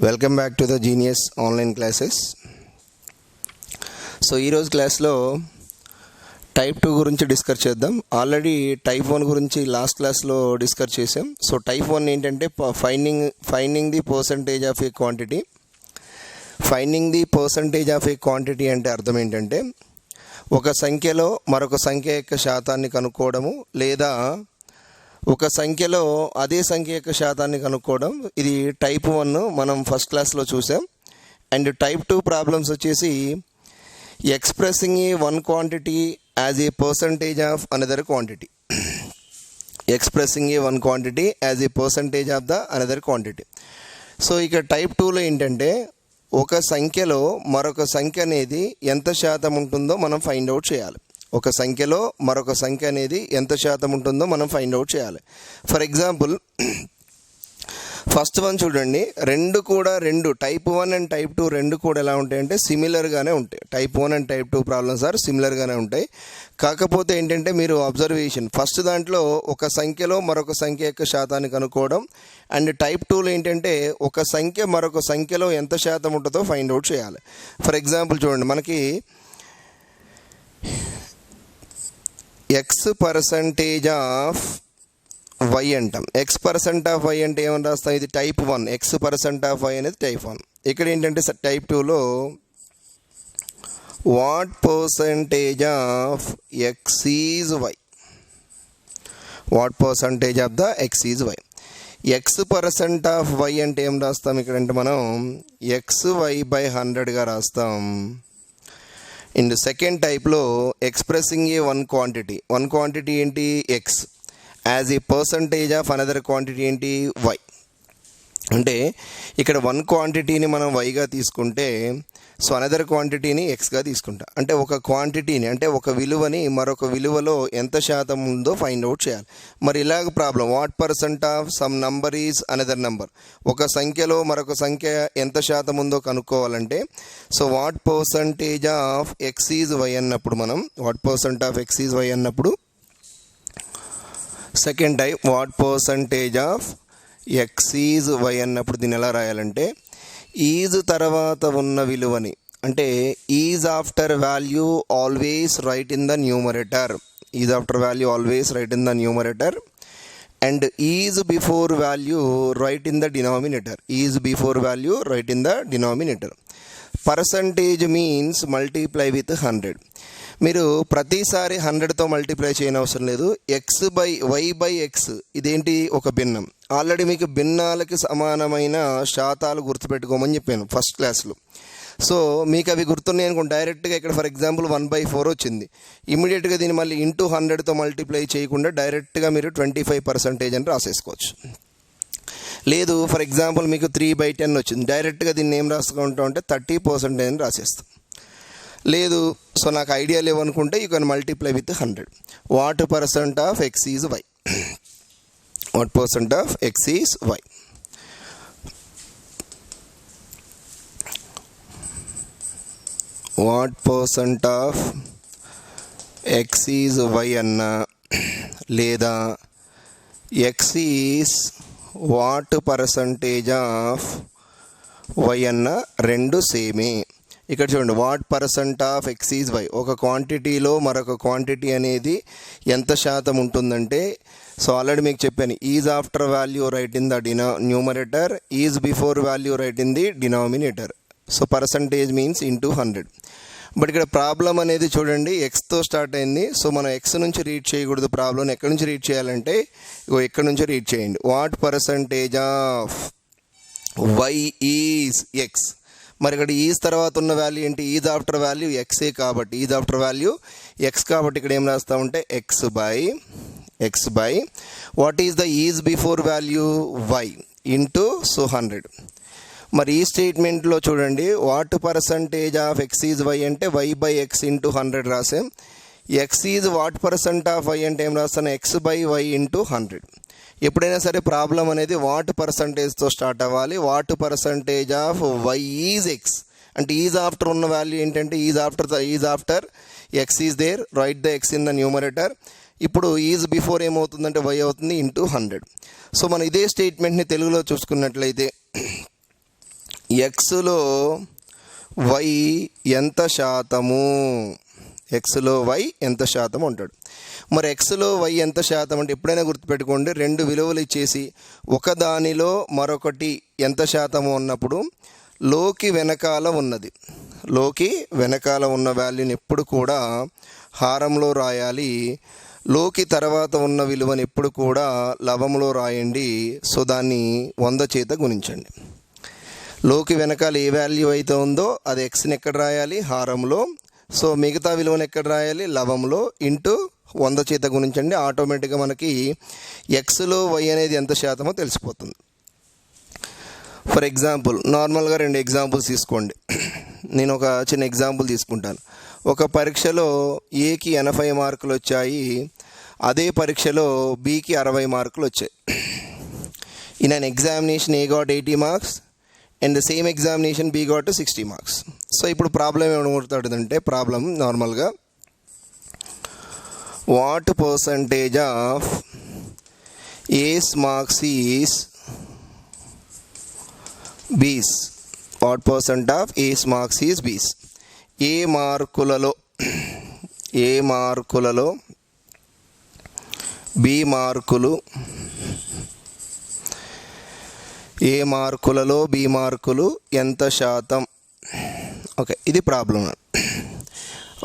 Welcome back to the genius online classes. So ఈరోజు క్లాస్లో type 2 గురించి డిస్కస్ చేద్దాం. ఆల్రెడీ టైప్ 1 గురించి లాస్ట్ క్లాస్లో డిస్కస్ చేసాం. సో టైప్ 1 ఏంటంటే finding the percentage of a quantity. Finding the percentage of a quantity అంటే అర్థం ఏంటంటే ఒక సంఖ్యలో మరొక సంఖ్య యొక్క శాతాన్ని కనుక్కోవడము, లేదా ఒక సంఖ్యలో అదే సంఖ్య యొక్క శాతాన్ని కనుక్కోవడం. ఇది టైప్ 1 మనం ఫస్ట్ క్లాస్లో చూసాం. అండ్ టైప్ 2 ప్రాబ్లమ్స్ వచ్చేసి expressing A one quantity as a percentage of another quantity. Expressing A one quantity as a percentage of the another quantity. So ఇక టైప్ 2లో ఏంటంటే ఒక సంఖ్యలో మరొక సంఖ్య అనేది ఎంత శాతం ఉంటుందో మనం ఫైండ్ అవుట్ చేయాలి. ఒక సంఖ్యలో మరొక సంఖ్య అనేది ఎంత శాతం ఉంటుందో మనం ఫైండ్ అవుట్ చేయాలి. ఫర్ ఎగ్జాంపుల్ ఫస్ట్ వన్ చూడండి, రెండు టైప్ 1 అండ్ టైప్ 2 రెండు కూడా ఎలా ఉంటాయంటే సిమిలర్గానే ఉంటాయి. Type 1 and type 2 problems are సిమిలర్గానే ఉంటాయి. కాకపోతే ఏంటంటే మీరు అబ్జర్వేషన్ ఫస్ట్ దాంట్లో ఒక సంఖ్యలో మరొక సంఖ్య యొక్క శాతాన్ని కనుక్కోవడం, అండ్ టైప్ 2లో ఏంటంటే ఒక సంఖ్య మరొక సంఖ్యలో ఎంత శాతం ఉంటుందో ఫైండ్ అవుట్ చేయాలి. ఫర్ ఎగ్జాంపుల్ చూడండి, మనకి ఎక్స్ పర్సంటేజ్ ఆఫ్ వై అంటాం. ఎక్స్ పర్సెంట్ ఆఫ్ వై అంటే ఏమని రాస్తాం? ఇది type 1. X percent of y అనేది టైప్ 1. ఇక్కడ ఏంటంటే టైప్ 2లో what percentage of X is why. What percentage of the x is y. X percent of why అంటే ఏం రాస్తాం? ఇక్కడంటే మనం ఎక్స్ వై బై 100గా రాస్తాం. ఇన్ సెకండ్ టైప్లో ఎక్స్ప్రెసింగ్ ఏ వన్ క్వాంటిటీ ఏంటి? X as a percentage of another quantity ఏంటి? Why. అంటే ఇక్కడ వన్ క్వాంటిటీని మనం వైగా తీసుకుంటే, సో అనదర్ క్వాంటిటీని ఎక్స్గా తీసుకుంటా. అంటే ఒక క్వాంటిటీని అంటే ఒక విలువని మరొక విలువలో ఎంత శాతం ఉందో ఫైండ్ అవుట్ చేయాలి. మరి ఇలాగ problem, what percent of some number is another number. ఒక సంఖ్యలో మరొక సంఖ్య ఎంత శాతం ఉందో కనుక్కోవాలంటే, so what percentage of X is Y అన్నప్పుడు మనం what percent of X is Y అన్నప్పుడు second type what percentage of X is Y అన్నప్పుడు దీన్ని ఎలా రాయాలంటే, ఈజ్ తర్వాత ఉన్న విలువని అంటే is after value always write in the numerator. Is after value always write in the numerator and is before value write in the denominator. Is before value write in the denominator. Percentage means multiply with 100. మీరు ప్రతిసారి 100తో multiply చేయనవసరం లేదు. X by y by x ఇదేంటి? ఒక భిన్నం. Already మీకు భిన్నాలకి సమానమైన శాతాలు గుర్తుపెట్టుకోమని చెప్పాను ఫస్ట్ క్లాస్లో. సో మీకు అవి గుర్తున్నాయి అనుకోండి, డైరెక్ట్గా ఇక్కడ ఫర్ ఎగ్జాంపుల్ 1/4 వచ్చింది. ఇమీడియట్గా దీన్ని మళ్ళీ ఇంటూ 100తో మల్టిప్లై చేయకుండా డైరెక్ట్గా మీరు 25% అని రాసేసుకోవచ్చు. లేదు ఫర్ ఎగ్జాంపుల్ మీకు 3/10 వచ్చింది, డైరెక్ట్గా దీన్ని ఏం రాసుకుంటాం అంటే 30% అని రాసేస్తాం. లేదు సో నాకు ఐడియా లేవనుకుంటే you can multiply with 100. What percent of X is why. What percent of X is why. What percent of X is Y అన్న, లేదా X is what percentage of Y అన్న రెండు సేమే. ఇక్కడ చూడండి, what percent of X is Y. ఒక క్వాంటిటీలో మరొక క్వాంటిటీ అనేది ఎంత శాతం ఉంటుందంటే, సో ఆల్రెడీ మీకు చెప్పాను, is after value write in the numerator, is before value write in the denominator. So percentage means into 100. But ఇక్కడ ప్రాబ్లం అనేది చూడండి ఎక్స్తో స్టార్ట్ అయింది. సో మనం ఎక్స్ నుంచి రీడ్ చేయకూడదు. ప్రాబ్లం ఎక్కడి నుంచి రీడ్ చేయాలంటే ఎక్కడి నుంచి రీడ్ చేయండి. What percentage of why is x. మరి ఇక్కడ ఈజ్ తర్వాత ఉన్న వాల్యూ ఏంటి? ఈజ్ ఆఫ్టర్ వాల్యూ ఎక్సే కాబట్టి, ఈజ్ ఆఫ్టర్ వాల్యూ ఎక్స్ కాబట్టి ఇక్కడ ఏం రాస్తామంటే X by what is the is before value Y into 100. మరి ఈ స్టేట్మెంట్లో చూడండి, what percentage of X is Y అంటే వై బై ఎక్స్ ఇంటూ 100 రాసాం. X is what percent of why అంటే ఏం రాస్తాను? X by Y into 100. ఎప్పుడైనా సరే ప్రాబ్లం అనేది వాట్ పర్సంటేజ్తో స్టార్ట్ అవ్వాలి. What percentage of why is X అంటే ఈజ్ ఆఫ్టర్ ఉన్న వాల్యూ ఏంటంటే is after X is there, write the x in the numerator. ఇప్పుడు ఈజ్ బిఫోర్ ఏమవుతుందంటే వై అవుతుంది ఇంటూ 100. సో మనం ఇదే స్టేట్మెంట్ని తెలుగులో చూసుకున్నట్లయితే ఎక్స్లో వై ఎంత శాతము, ఎక్స్లో వై ఎంత శాతం అంటాడు. మరి ఎక్స్లో వై ఎంత శాతం అంటే ఎప్పుడైనా గుర్తుపెట్టుకోండి, రెండు విలువలు ఇచ్చేసి ఒకదానిలో మరొకటి ఎంత శాతము అన్నప్పుడు లోకి వెనకాల ఉన్నది, లోకి వెనకాల ఉన్న వాల్యూని ఎప్పుడు కూడా హారంలో రాయాలి, లోకి తర్వాత ఉన్న విలువని ఎప్పుడు కూడా లవంలో రాయండి. సో దాన్ని 100 చేత గుణించండి. లోకి వెనకాల ఏ వాల్యూ అయితే ఉందో అది ఎక్స్ని ఎక్కడ రాయాలి, హారంలో. సో మిగతా విలువను ఎక్కడ రాయాలి, లవంలో. ఇంటూ 100 చేత గుణించండి. ఆటోమేటిక్గా మనకి ఎక్స్లో వై అనేది ఎంత శాతమో తెలిసిపోతుంది. ఫర్ ఎగ్జాంపుల్ నార్మల్గా 2 ఎగ్జాంపుల్స్ తీసుకోండి. నేను ఒక చిన్న ఎగ్జాంపుల్ తీసుకుంటాను. ఒక పరీక్షలో ఏకి 80 మార్కులు వచ్చాయి, అదే పరీక్షలో బికి 60 మార్కులు వచ్చాయి. In an examination A got 80 marks and the same examination B got 60 marks. So ఇప్పుడు ప్రాబ్లం ఏమవుతుందంటే, ప్రాబ్లం నార్మల్గా what percentage of A's marks is B's, what percent of A's marks is B's. A మార్కులలో B మార్కులు, ఏ మార్కులలో B మార్కులు ఎంత శాతం. Okay, ఇది problem.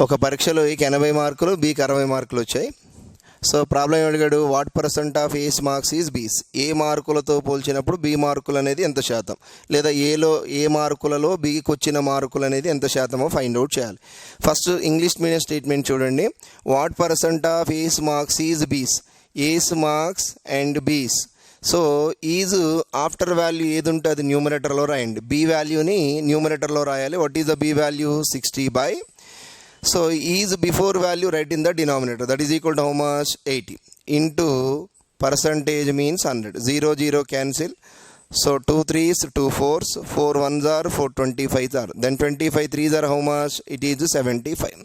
ఒక పరీక్షలో ఏకి 80 మార్కులు బికి 60 మార్కులు వచ్చాయి. సో ప్రాబ్లం అడిగాడు, what percent of A's marks is B's. A మార్కులతో పోల్చినప్పుడు బి మార్కులు అనేది ఎంత శాతం, లేదా ఏ మార్కులలో బికి వచ్చిన మార్కులు అనేది ఎంత శాతమో ఫైండ్ అవుట్ చేయాలి. ఫస్ట్ ఇంగ్లీష్ మీడియం స్టేట్మెంట్ చూడండి. What percent of A's marks is B's, A's marks and B's. So is after value ఏది ఉంటే అది న్యూమరేటర్లో రాయండి, బి వాల్యూని న్యూమరేటర్లో రాయాలి. What is the B value, 60/. So is before value right in the denominator, that is equal to how much, 80 into percentage means 100. 0 0 cancel. So 2 3s 2 4s, 4 1s are 4 25s are, then 25 3s are how much, it is 75.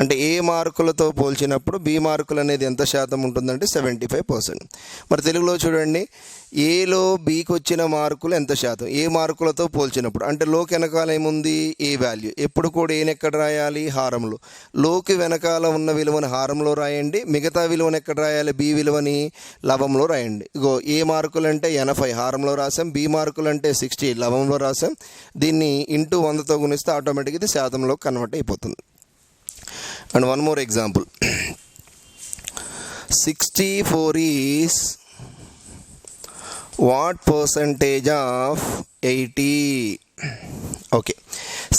అంటే ఏ మార్కులతో పోల్చినప్పుడు B మార్కులు అనేది ఎంత శాతం ఉంటుందంటే 75%. మరి తెలుగులో చూడండి, ఏలో బీకి వచ్చిన మార్కులు ఎంత శాతం, ఏ మార్కులతో పోల్చినప్పుడు. అంటే లోకి వెనకాల ఏముంది, ఏ వాల్యూ. ఎప్పుడు కూడా ఏని ఎక్కడ రాయాలి, హారంలో. లోకి వెనకాల ఉన్న విలువని హారంలో రాయండి, మిగతా విలువని ఎక్కడ రాయాలి, బి విలువని లవంలో రాయండి. ఇగో ఏ మార్కులు అంటే 80 హారంలో రాసాం, బి మార్కులు అంటే 60 లవంలో రాసాం. దీన్ని ఇంటూ 100తో గుణిస్తే ఆటోమేటిక్గా ఇది శాతంలో కన్వర్ట్ అయిపోతుంది. And one more example. 64 is what percentage of 80? Okay,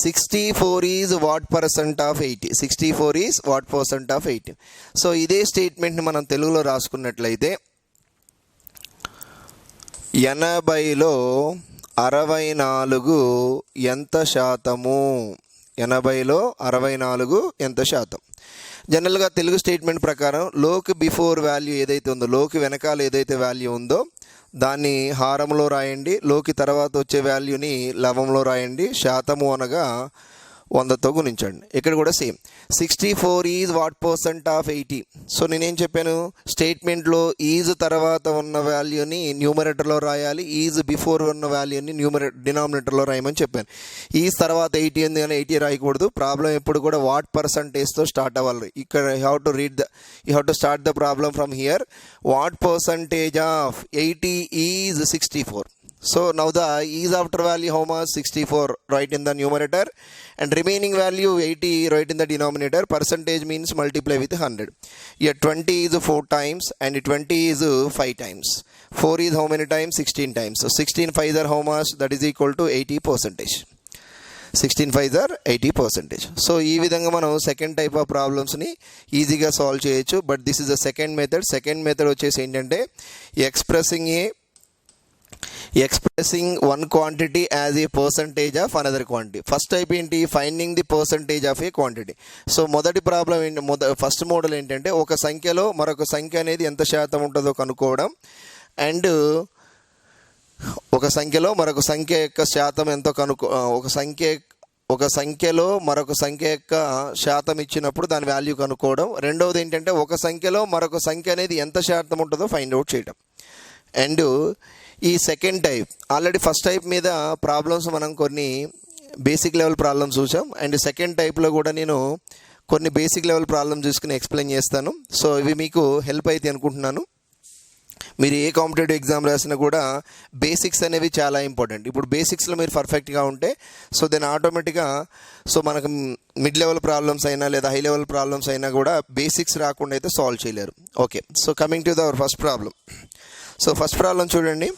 64 is what percent of 80? 64 is what percent of 80? So ఇదే స్టేట్మెంట్ని మనం తెలుగులో రాసుకున్నట్లయితే 80లో 64 ఎంత శాతము, 80లో 64 ఎంత శాతం. జనరల్గా తెలుగు స్టేట్మెంట్ ప్రకారం లోకి బిఫోర్ వాల్యూ ఏదైతే ఉందో, లోకి వెనకాల ఏదైతే వాల్యూ ఉందో దాన్ని హారంలో రాయండి, లోకి తర్వాత వచ్చే వాల్యూని లవంలో రాయండి. శాతము అనగా 100తో గుణించండి. ఇక్కడ కూడా same. 64 is what percent of 80. So నేనేం చెప్పాను, స్టేట్మెంట్లో ఈజ్ తర్వాత ఉన్న వాల్యూని న్యూమరేటర్లో రాయాలి, ఈజ్ బిఫోర్ ఉన్న వాల్యూని డినామినేటర్లో రాయమని చెప్పాను. ఈజ్ తర్వాత 80 ఉంది కానీ 80 రాయకూడదు. ప్రాబ్లం ఎప్పుడు కూడా వాట్ పర్సంటేజ్తో స్టార్ట్ అవ్వాలి. ఇక్కడ you have to start the problem from here. What percentage of 80 is 64. So now the is after value how much, 64 right in the numerator, and remaining value 80 right in the denominator. Percentage means multiply with 100. Here 20 is 4 times and 20 is 5 times. 4 is how many times, 16 times. So 16 5s are how much, that is equal to 80%. 16 5s are 80%. So ఈ విధంగా మనం second type of ప్రాబ్లమ్స్ని ఈజీగా solve చేయొచ్చు. But this is the second method. Second method వచ్చేసి ఏంటంటే expressing one quantity as a percentage of another quantity. First type ఏంటి, finding the percentage of a quantity. So మొదటి ప్రాబ్లం ఏంటి, first model ఏంటంటే ఒక సంఖ్యలో మరొక సంఖ్య అనేది ఎంత శాతం ఉంటుందో కనుక్కోవడం, అండ్ ఒక సంఖ్యలో మరొక సంఖ్య యొక్క శాతం ఎంతో ఒక సంఖ్యలో మరొక సంఖ్య యొక్క శాతం ఇచ్చినప్పుడు దాని వాల్యూ కనుక్కోవడం. రెండవది ఏంటంటే ఒక సంఖ్యలో మరొక సంఖ్య అనేది ఎంత శాతం ఉంటుందో ఫైండ్ అవుట్ చేయడం. అండ్ ఈ second type already first type మీద ప్రాబ్లమ్స్ మనం కొన్ని బేసిక్ లెవెల్ ప్రాబ్లమ్స్ చూసాం. అండ్ సెకండ్ టైప్లో కూడా నేను కొన్ని బేసిక్ లెవెల్ ప్రాబ్లమ్స్ తీసుకుని ఎక్స్ప్లెయిన్ చేస్తాను. సో ఇవి మీకు హెల్ప్ అయితే అనుకుంటున్నాను. మీరు ఏ కాంపిటేటివ్ ఎగ్జామ్ రాసినా కూడా బేసిక్స్ అనేవి చాలా ఇంపార్టెంట్. ఇప్పుడు బేసిక్స్లో మీరు పర్ఫెక్ట్గా ఉంటే సో దెన్ ఆటోమేటిక్గా సో మనకు మిడ్ లెవెల్ ప్రాబ్లమ్స్ అయినా లేదా హై లెవెల్ ప్రాబ్లమ్స్ అయినా కూడా బేసిక్స్ రాకుండా అయితే సాల్వ్ చేయలేరు. Okay, so coming to our first problem. So first problem చూడండి.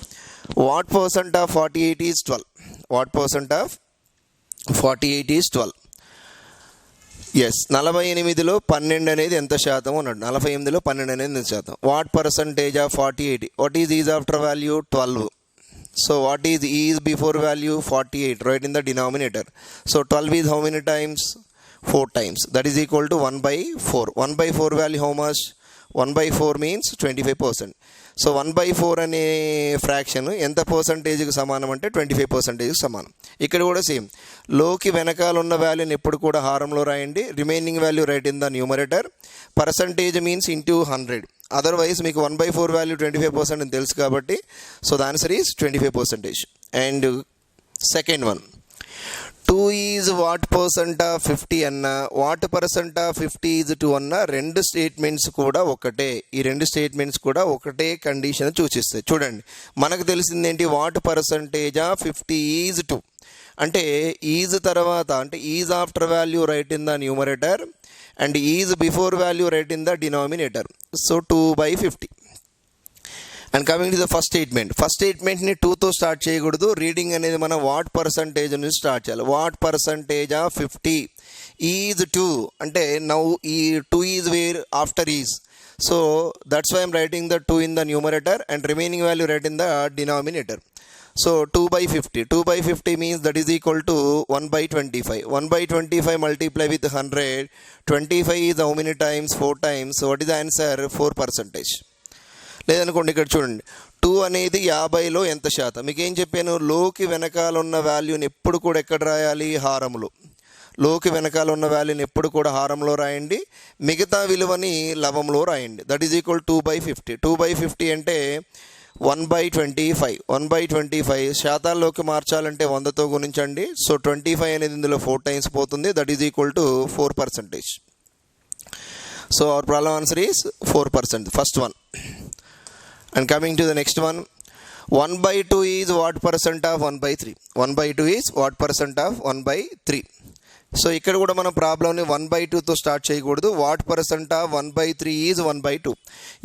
What percent of 48 is 12? What percent of 48 is 12? Yes, 48లో 12 అనేది ఎంత శాతం అన్నాడు. 48లో 12 అనేది ఎంత శాతం. What percentage of 48? What is is after value? 12. So what is is before value? 48. Right in the denominator. So 12 is how many times? 4 times. That is equal to 1/4. 1/4 value how much? 1/4 means 25%. So 1/4 అనే fraction ఎంత పర్సంటేజ్కి సమానం అంటే 25%కి సమానం. ఇక్కడ కూడా same, లోకి వెనకాల ఉన్న వాల్యూని ఎప్పుడు కూడా హారంలో రాయండి. Remaining value write in the numerator. Percentage means into 100. Otherwise మీకు 1/4 వాల్యూ 25% అని తెలుసు కాబట్టి so the answer is 25%. And second one, 2 is what percent of 50 అన్న, వాట్ పర్సెంట్ ఆఫ్ 50 ఈజ్ 2 అన్న, రెండు స్టేట్మెంట్స్ కూడా ఒకటే. ఈ రెండు స్టేట్మెంట్స్ కూడా ఒకటే కండిషన్ సూచిస్తాయి. చూడండి, మనకు తెలిసింది ఏంటి? వాట్ పర్సంటేజ్ ఆఫ్ 50 ఈజ్ 2 అంటే ఈజ్ తర్వాత అంటే is after value write in the numerator and is before value write in the denominator. So 2/50. And coming to the first statement. First స్టేట్మెంట్ని 2తో స్టార్ట్ చేయకూడదు. రీడింగ్ అనేది మనం వాట్ పర్సంటేజ్ నుంచి start చేయాలి. వాట్ పర్సంటేజ్ ఆఫ్ 50 ఈజ్ 2 అంటే now ఈ 2 is where after is. So that's why I'm writing the 2 in the numerator and remaining value write in the denominator. So 2/50. 2/50 means that is equal to 1/25. 1/25 multiply with 100. 25 is how many times? 4 times. So what is the answer? 4%. లేదనుకోండి, ఇక్కడ చూడండి, 2 అనేది 50లో ఎంత శాతం? మీకు ఏం చెప్పాను? లోకి వెనకాల ఉన్న వాల్యూని ఎప్పుడు కూడా ఎక్కడ రాయాలి? హారంలో. లోకి వెనకాల ఉన్న వాల్యూని ఎప్పుడు కూడా హారంలో రాయండి, మిగతా విలువని లవంలో రాయండి. That is equal 2/50. 2/50 అంటే 1/25. 1/25 శాతాల్లోకి మార్చాలంటే 100తో గుణించండి. సో 25 అనేది ఇందులో 4 times పోతుంది. That is equal to 4%. So our problem answer is 4%. First one. And coming to the next one, 1/2 is what percent of 1/3? 1/2 is what percent of 1/3? So ఇక్కడ కూడా మనం ప్రాబ్లమ్ని 1/2తో start చేయకూడదు. What percent of 1/3 is 1/2.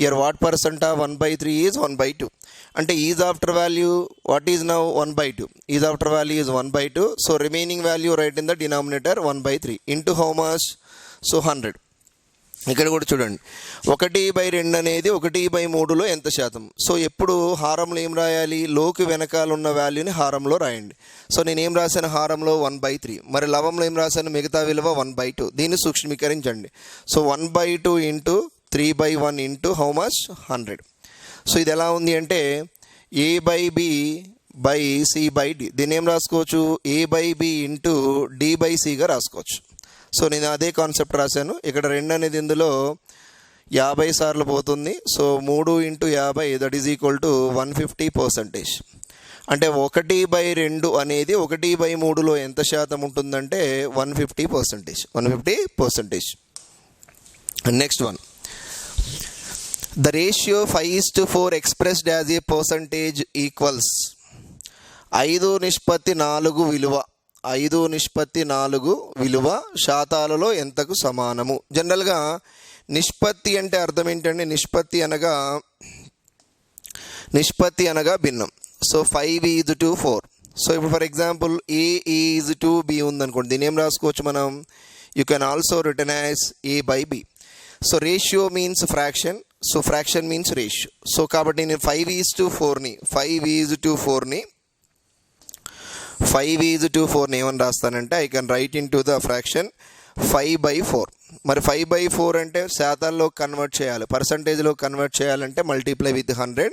Year what percent of 1/3 is 1/2 అంటే is after value what is now? 1/2. Is after value is 1/2. So remaining value write in the denominator 1/3 into how much? So 100. ఇక్కడ కూడా చూడండి, 1/2 అనేది 1/3లో ఎంత శాతం? So ఎప్పుడు హారంలో ఏం రాయాలి? లోకి వెనకాల ఉన్న వాల్యూని హారంలో రాయండి. సో నేను ఏం రాశాను? హారంలో 1/3. మరి లవంలో ఏం రాశాను? మిగతా విలువ 1/2. దీన్ని సూక్ష్మీకరించండి. So 1/2 into 3/1 into how much? 100. So ఇది ఎలా ఉంది అంటే A/B/C/D. దీన్ని ఏం రాసుకోవచ్చు? A/B ఇంటూ D/Cగా రాసుకోవచ్చు. సో నేను అదే కాన్సెప్ట్ రాశాను. ఇక్కడ 2 అనేది ఇందులో 50 సార్లు పోతుంది. So 3 × 50 that is equal to 150%. అంటే 1/2 అనేది 1/3లో ఎంత శాతం ఉంటుందంటే 150%. 150%. Next one, the ratio 5:4 expressed as a percentage equals 5:4 విలువ 5:4 విలువ శాతాలలో ఎంతకు సమానము? జనరల్గా నిష్పత్తి అంటే అర్థం ఏంటంటే నిష్పత్తి అనగా భిన్నం. సో 5:4. సో ఇప్పుడు ఫర్ ఎగ్జాంపుల్ A:2B ఉందనుకోండి, దీని ఏం రాసుకోవచ్చు మనం? You can also return as A/B. So ratio means fraction. So fraction means ratio. So కాబట్టి నేను 5:4ని 5:4 ఏమని రాస్తానంటే I can write into the fraction 5/4. మరి 5/4 అంటే శాతాల్లో కన్వర్ట్ చేయాలి, పర్సంటేజ్లో కన్వర్ట్ చేయాలంటే multiply with 100.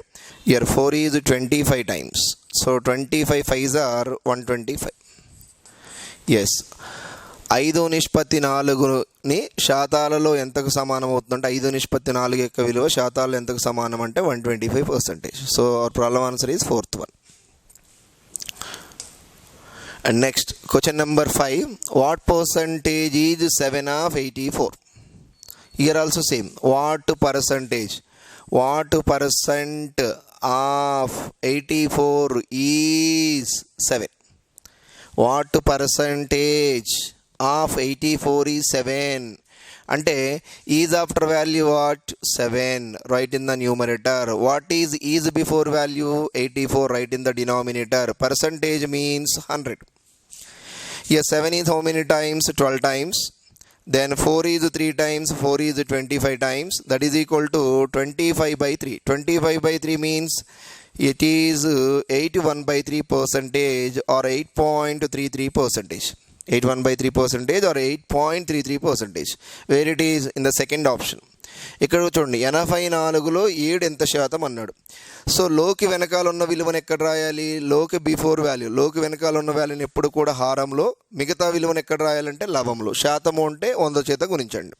Here 4 is 25 times. So 25 5s are 125. Yes, 5:4ని శాతాలలో ఎంతకు సమానం అవుతుందంటే 5:4 యొక్క విలువ శాతాలలో ఎంతకు సమానం అంటే 125%. So our problem answer is fourth one. And next question number 5. What percentage is 7 of 84? Here also same. What percent of 84 is 7? What percentage of 84 is 7? అంటే is after value what? 7. Write in the numerator. What is before value? 84. Write in the denominator. Percentage means 100. Here 7 is how many times? 12 times. Then 4 is 3 times. 4 is 25 times. That is equal to 25/3. 25/3 means it is 81/3% or 8.33%. 81/3% or 8.33%. Where it is in the second option. ఇక్కడ చూడండి 84లో 7 ఎంత శాతం అన్నాడు. So లోకి వెనకాల ఉన్న విలువను ఎక్కడ రాయాలి? లోకి బిఫోర్ వాల్యూ. లోకి వెనకాల ఉన్న వాల్యూని ఎప్పుడు కూడా హారంలో, మిగతా విలువను ఎక్కడ రాయాలంటే లవంలో. శాతము అంటే 100 చేత గుణించండి.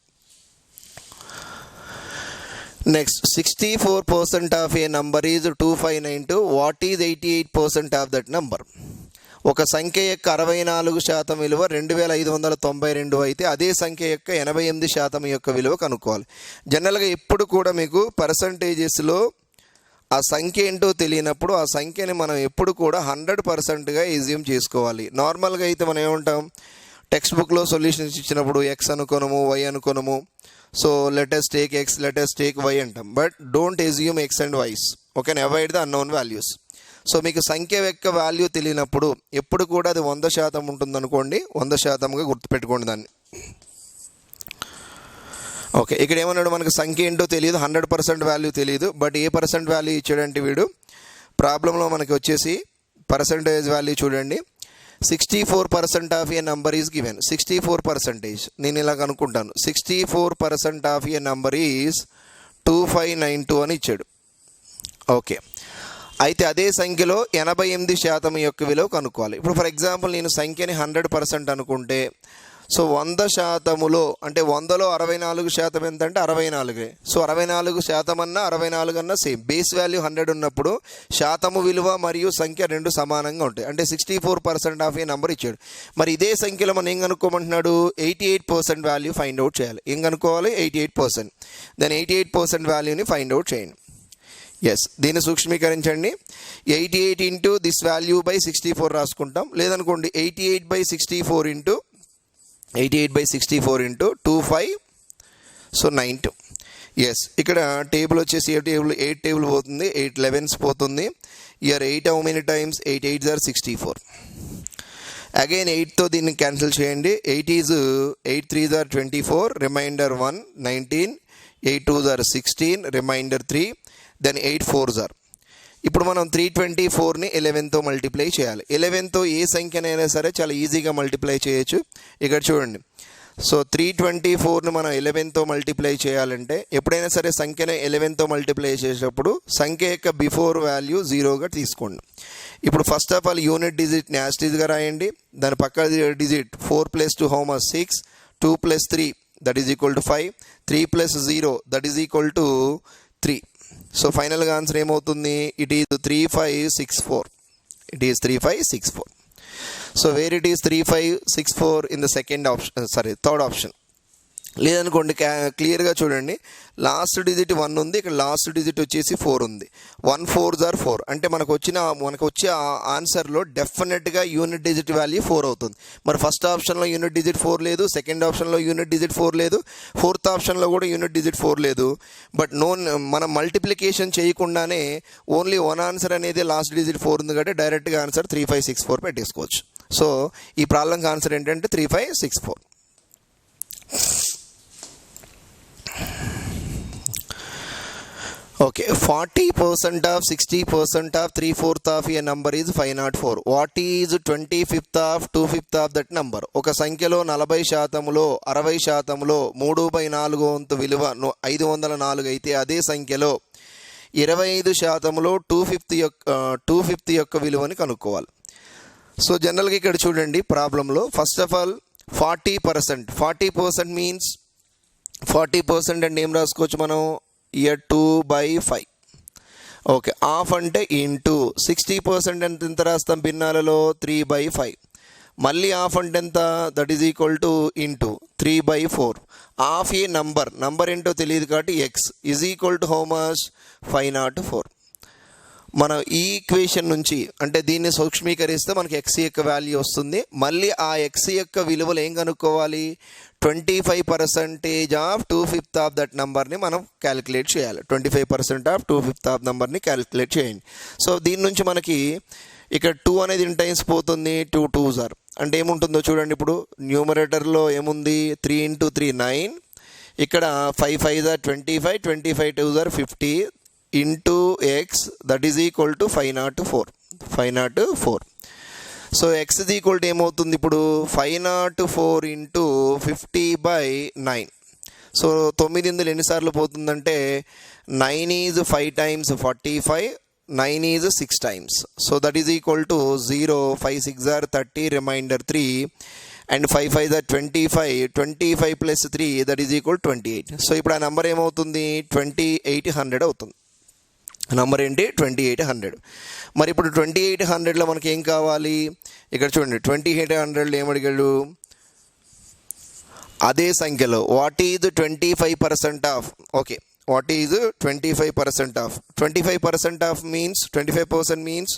Next 64% of a number is 2592. What is 88% of that number? ఒక సంఖ్య యొక్క 64% విలువ 2592 అయితే అదే సంఖ్య యొక్క 88% యొక్క విలువ కనుక్కోవాలి. జనరల్గా ఎప్పుడు కూడా మీకు పర్సంటేజెస్లో ఆ సంఖ్య ఏంటో తెలియనప్పుడు ఆ సంఖ్యని మనం ఎప్పుడు కూడా 100%గా ఎజ్యూమ్ చేసుకోవాలి. నార్మల్గా అయితే మనం ఏమంటాం, టెక్స్ట్ బుక్లో సొల్యూషన్స్ ఇచ్చినప్పుడు ఎక్స్ అనుకోనము, వై అనుకోనము. So let us take X, let us take Y అంటాం. But don't assume X and Y's. ఓకేనా? Avoid the unknown values. So మీకు సంఖ్య యొక్క వాల్యూ తెలియనప్పుడు ఎప్పుడు కూడా అది 100% ఉంటుందనుకోండి, 100%గా గుర్తుపెట్టుకోండి దాన్ని. ఓకే, ఇక్కడ ఏమన్నాడు, మనకు సంఖ్య ఏంటో తెలియదు, 100% వాల్యూ తెలియదు. బట్ ఏ పర్సెంట్ వాల్యూ ఇచ్చాడంటే వీడు ప్రాబ్లంలో మనకి వచ్చేసి పర్సంటేజ్ వాల్యూ చూడండి. 64% of a number is given. 64%. నేను ఇలా అనుకుంటాను, 64% ఆఫ్ ఏ నంబర్ ఈజ్ 2592 అని ఇచ్చాడు. ఓకే, అయితే అదే సంఖ్యలో 88% యొక్క విలువ కనుక్కోవాలి. ఇప్పుడు ఫర్ ఎగ్జాంపుల్ నేను సంఖ్యని 100% అనుకుంటే, సో 100%లో అంటే 100లో 64% ఎంత అంటే 64. సో 64% అన్నా 64 అన్నా సేమ్. బేస్ వాల్యూ 100 ఉన్నప్పుడు శాతము విలువ మరియు సంఖ్య రెండు సమానంగా ఉంటాయి. అంటే 64% ఆఫ్ ఏ నెంబర్ ఇచ్చాడు. మరి ఇదే సంఖ్యలో మనం ఏం కనుక్కోమంటున్నాడు? 88% వాల్యూ ఫైండ్ అవుట్ చేయాలి. ఏం కనుక్కోవాలి? 88%. దాని 88% వాల్యూని ఫైండ్ అవుట్ చేయండి. ఎస్, దీన్ని సూక్ష్మీకరించండి. 88 ఇంటూ దిస్ వాల్యూ బై 64 రాసుకుంటాం. లేదనుకోండి 88/64 ఇంటూ 25, సో 92. ఎస్, ఇక్కడ టేబుల్ వచ్చేసి 8 టేబుల్ పోతుంది, 8 11s పోతుంది. Here 8 how many times? 8 8s are 64. Again 8తో దీన్ని క్యాన్సిల్ చేయండి. 8 3s are 24, remainder 1 19, 8 2s are 16, remainder 3, then 8 4s are. ఇప్పుడు మనం 324ని 11తో మల్టిప్లై చేయాలి. 11తో ఏ సంఖ్యనైనా సరే చాలా ఈజీగా మల్టిప్లై చేయొచ్చు. ఇక్కడ చూడండి, సో 324ని మనం 11తో మల్టిప్లై చేయాలంటే ఎప్పుడైనా సరే సంఖ్యను 11తో మల్టిప్లై చేసేటప్పుడు సంఖ్య యొక్క బిఫోర్ వాల్యూ 0గా తీసుకోండి. ఇప్పుడు ఫస్ట్ ఆఫ్ ఆల్ యూనిట్ డిజిట్ని యాస్టీజ్గా రాయండి. దాని పక్క digit 4 + 2 how much? 6, 2 + 3 that is equal to 5, 3 + 0 that is equal to 3. So ఫైనల్గా ఆన్సర్ ఏమవుతుంది? It is 3564. It is 3564. So where it is 3564 in the third option. లేదనుకోండి, క్లియర్గా చూడండి, లాస్ట్ డిజిట్ 1 ఉంది, ఇక్కడ లాస్ట్ డిజిట్ వచ్చేసి 4 ఉంది. 1 4s are 4. అంటే మనకు వచ్చే ఆన్సర్లో డెఫినెట్గా యూనిట్ డిజిట్ వాల్యూ 4 అవుతుంది. మరి ఫస్ట్ ఆప్షన్లో యూనిట్ డిజిట్ 4 లేదు, సెకండ్ ఆప్షన్లో యూనిట్ డిజిట్ 4 లేదు, ఫోర్త్ ఆప్షన్లో కూడా యూనిట్ డిజిట్ 4 లేదు. బట్ మనం మల్టిప్లికేషన్ చేయకుండానే ఓన్లీ వన్ ఆన్సర్ అనేది లాస్ట్ డిజిట్ 4 ఉంది కాబట్టి డైరెక్ట్గా ఆన్సర్ 3564 పెట్టేసుకోవచ్చు. సో ఈ ప్రాబ్లంకి ఆన్సర్ ఏంటంటే 3564. Okay, 40% of 60% of 3/4 of a number is 504. What is 25th of 2/5 of that number? ఒక సంఖ్యలో 40%లో 60%లో 3/4 విలువ 504 అయితే అదే సంఖ్యలో 25%లో 2/5 యొక్క విలువని కనుక్కోవాలి. సో జనరల్గా ఇక్కడ చూడండి ప్రాబ్లంలో ఫస్ట్ ఆఫ్ ఆల్ 40%. 40% means 40% అంటే ఏం రాసుకోవచ్చు మనం, ఇయర్ 2/5. ఓకే, హాఫ్ అంటే ఇంటూ 60% అంటే ఎంత రాస్తాం భిన్నాలలో, 3/5. మళ్ళీ హాఫ్ అంటే ఎంత, that is equal to into 3/4. Half A number ఏంటో తెలియదు కాబట్టి X is equal to how much, 504. మనం ఈ ఈక్వేషన్ నుంచి అంటే దీన్ని సూక్ష్మీకరిస్తే మనకి ఎక్స్ యొక్క వాల్యూ వస్తుంది. మళ్ళీ ఆ ఎక్స్ యొక్క విలువలు ఏం కనుక్కోవాలి, 25% ఆఫ్ 2/5 ఆఫ్ దట్ నెంబర్ని మనం క్యాలిక్యులేట్ చేయాలి. 25% ఆఫ్ 2/5 ఆఫ్ నెంబర్ని క్యాలిక్యులేట్ చేయండి. సో దీని నుంచి మనకి ఇక్కడ 2 అనేది ఇన్ టైమ్స్ పోతుంది, 2 2s are అంటే ఏముంటుందో చూడండి. ఇప్పుడు న్యూమరేటర్లో ఏముంది, 3 × 3 9, ఇక్కడ 5 5s are 25, 25 2s are 50 into x that is equal to 504. So x is equal to ఏమవుతుంది ఇప్పుడు, 504 ఇంటూ 50/9. సో 9 ఇందులో ఎన్నిసార్లు పోతుందంటే 9 is 5 times 45, 9 is 6 times. So that is equal to 0, 5 6 are 30, remainder 3 and 5 5 are 25, 25 plus 3 that is equal 28. So ఇప్పుడు ఆ number ఏమవుతుంది, 2800 అవుతుంది. Number ఏంటి, 2800. మరి ఇప్పుడు 2800లో మనకి ఏం కావాలి, ఇక్కడ చూడండి 2800లో ఏమడిగాడు, అదే సంఖ్యలో what is 25% of, okay what is 25% of, 25% of means 25% means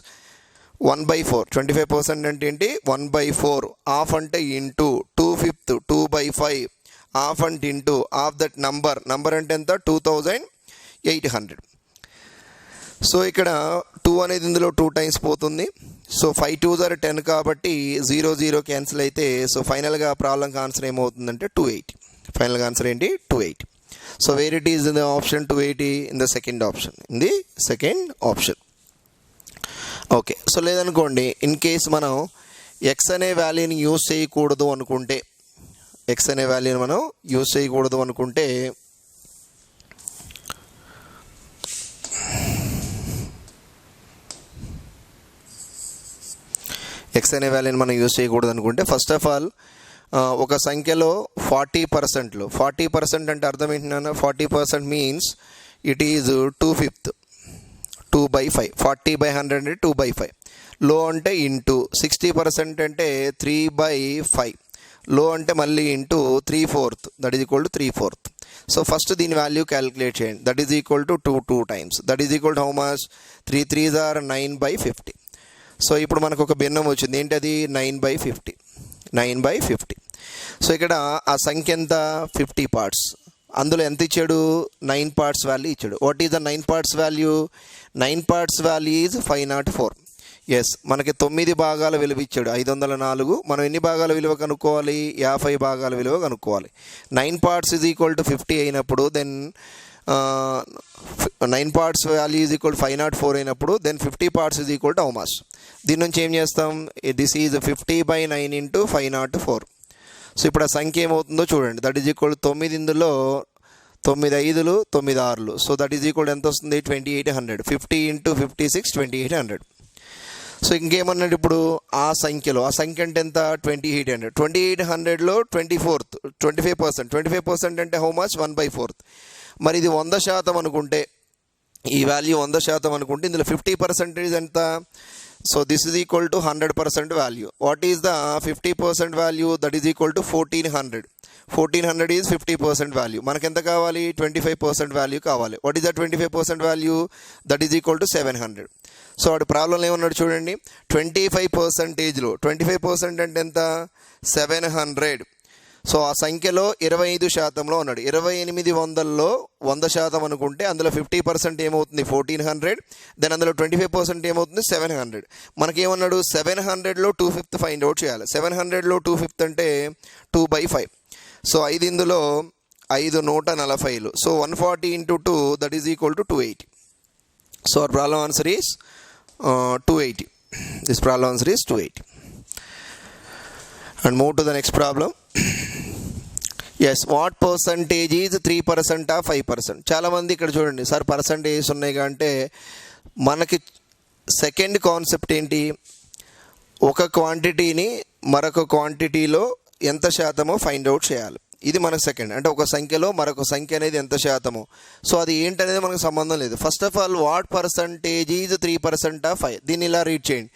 1/4. 25% అంటే ఏంటి, 1/4. హాఫ్ అంటే ఇంటూ 2/5, 2/5. హాఫ్ అంటే ఇంటూ ఆఫ్ దట్ నంబర్ అంటే ఎంత, 2800. సో ఇక్కడ 2 అనేది ఇందులో 2 times పోతుంది. సో 5 2s are 10 కాబట్టి 0 0 క్యాన్సిల్ అయితే, సో ఫైనల్గా ప్రాబ్లంకి ఆన్సర్ ఏమవుతుందంటే 280. ఫైనల్గా ఆన్సర్ ఏంటి, 280. So where it is in the option 280, in the second option. Okay, so లేదనుకోండి ఇన్ కేస్ మనం ఎక్స్ అనే వాల్యూని యూజ్ చేయకూడదు అనుకుంటే, ఎక్స్ అనే వాల్యూని మనం యూజ్ చేయకూడదు అనుకుంటే, ఫస్ట్ ఆఫ్ ఆల్ ఒక సంఖ్యలో 40% అంటే అర్థం ఏంటన్నా, 40% మీన్స్ ఇట్ ఈజ్ 2/5, 2/5. 40/100 అంటే 2/5. లో అంటే ఇంటూ 60% అంటే 3/5. లో అంటే మళ్ళీ into 3/4, that is equal to 3/4. So first దీని వాల్యూ క్యాలిక్యులేట్ చేయండి, that is equal to 2 times, that is equal to how much, 3 3s are 9/50. So ఇప్పుడు మనకు ఒక భిన్నం వచ్చింది, ఏంటది, 9/50. సో ఇక్కడ ఆ సంఖ్య ఎంత, 50 parts. అందులో ఎంత ఇచ్చాడు, 9 parts వాల్యూ ఇచ్చాడు. What is the 9 parts value, 9 parts value is 504. Yes, మనకి 9 భాగాల విలువ ఇచ్చాడు, 504. మనం ఎన్ని భాగాల విలువ కనుక్కోవాలి, 50 భాగాల విలువ కనుక్కోవాలి. 9 parts ఈజ్ ఈక్వల్ టు 50 అయినప్పుడు, then 9 parts value is equal 504 అయినప్పుడు, then 50 parts is equal to how much. దీని నుంచి ఏం చేస్తాం, దిస్ ఈజ్ 50/9 ఇంటూ 504. సో ఇప్పుడు ఆ సంఖ్య ఏమవుతుందో చూడండి, దట్ ఈజ్ ఈక్వల్ 9 ఇందులో 9 5లు 9 6లు. సో దట్ ఈజ్ ఈక్వల్ ఎంత వస్తుంది, 2800. 50 × 56 2800. సో ఇంకేమన్నాడు ఇప్పుడు, ఆ సంఖ్య అంటే ఎంత, 2800. 2800లో 25% అంటే హౌ మచ్, 1/4. మరి ఇది 100% అనుకుంటే, ఈ వాల్యూ 100% అనుకుంటే, ఇందులో 50% ఎంత, so this is equal to 100% value. What is the 50% value, that is equal to 1400. 1400 is 50% value. మనకి ఎంత కావాలి, 25% వాల్యూ కావాలి. What is the 25% value, that is equal to 700. So వాడు ప్రాబ్లంలో ఏమన్నాడు చూడండి, 25%లో 25% అంటే ఎంత, 700. సో ఆ సంఖ్యలో 25%లో ఉన్నాడు. 2800లో 100% అనుకుంటే అందులో 50% ఏమవుతుంది, 1400. దెన్ అందులో 25% ఏమవుతుంది, 700. మనకేమన్నాడు, 700లో 2/5 ఫైండ్ అవుట్ చేయాలి. 700లో 2/5 అంటే 2/5. సో 5 ఇందులో 5 140. So 140 × 2 that is equal to 280. So our problem answer is 280. This problem answer is 280. And move to the next problem. Yes, what percentage is 3% or 5%? చాలా మంది ఇక్కడ చూడండి సార్ పర్సంటేజ్ ఉన్నాయి అంటే, మనకి సెకండ్ కాన్సెప్ట్ ఏంటి, ఒక క్వాంటిటీని మరొక క్వాంటిటీలో ఎంత శాతమో ఫైండ్ అవుట్ చేయాలి. ఇది మనకు సెకండ్, అంటే ఒక సంఖ్యలో మరొక సంఖ్య అనేది ఎంత శాతమో. సో అది ఏంటనేది మనకు సంబంధం లేదు. First of all what percentage is 3% of 5. దీన్ని ఇలా రీడ్ చేయండి.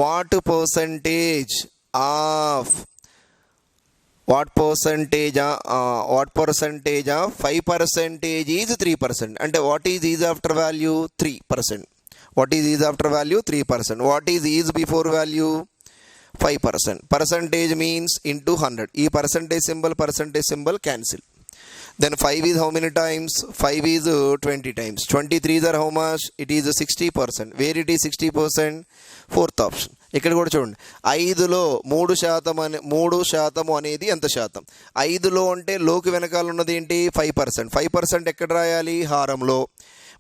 What percentage of 5% is 3%. అంటే what is after value 3%. What is after value 3%. What is before value 5%. Percentage means into 100. ఈ percentage symbol cancel. Then 5 is how many times? 5 is 20 times. 23s are how much? It is 60%. Where it is 60%? Fourth option. ఇక్కడ కూడా చూడండి, 5లో 3% అనేది ఎంత శాతం? 5లో అంటే లోకి వెనకాల ఉన్నది ఏంటి? 5%. 5% ఎక్కడ రాయాలి? హారంలో.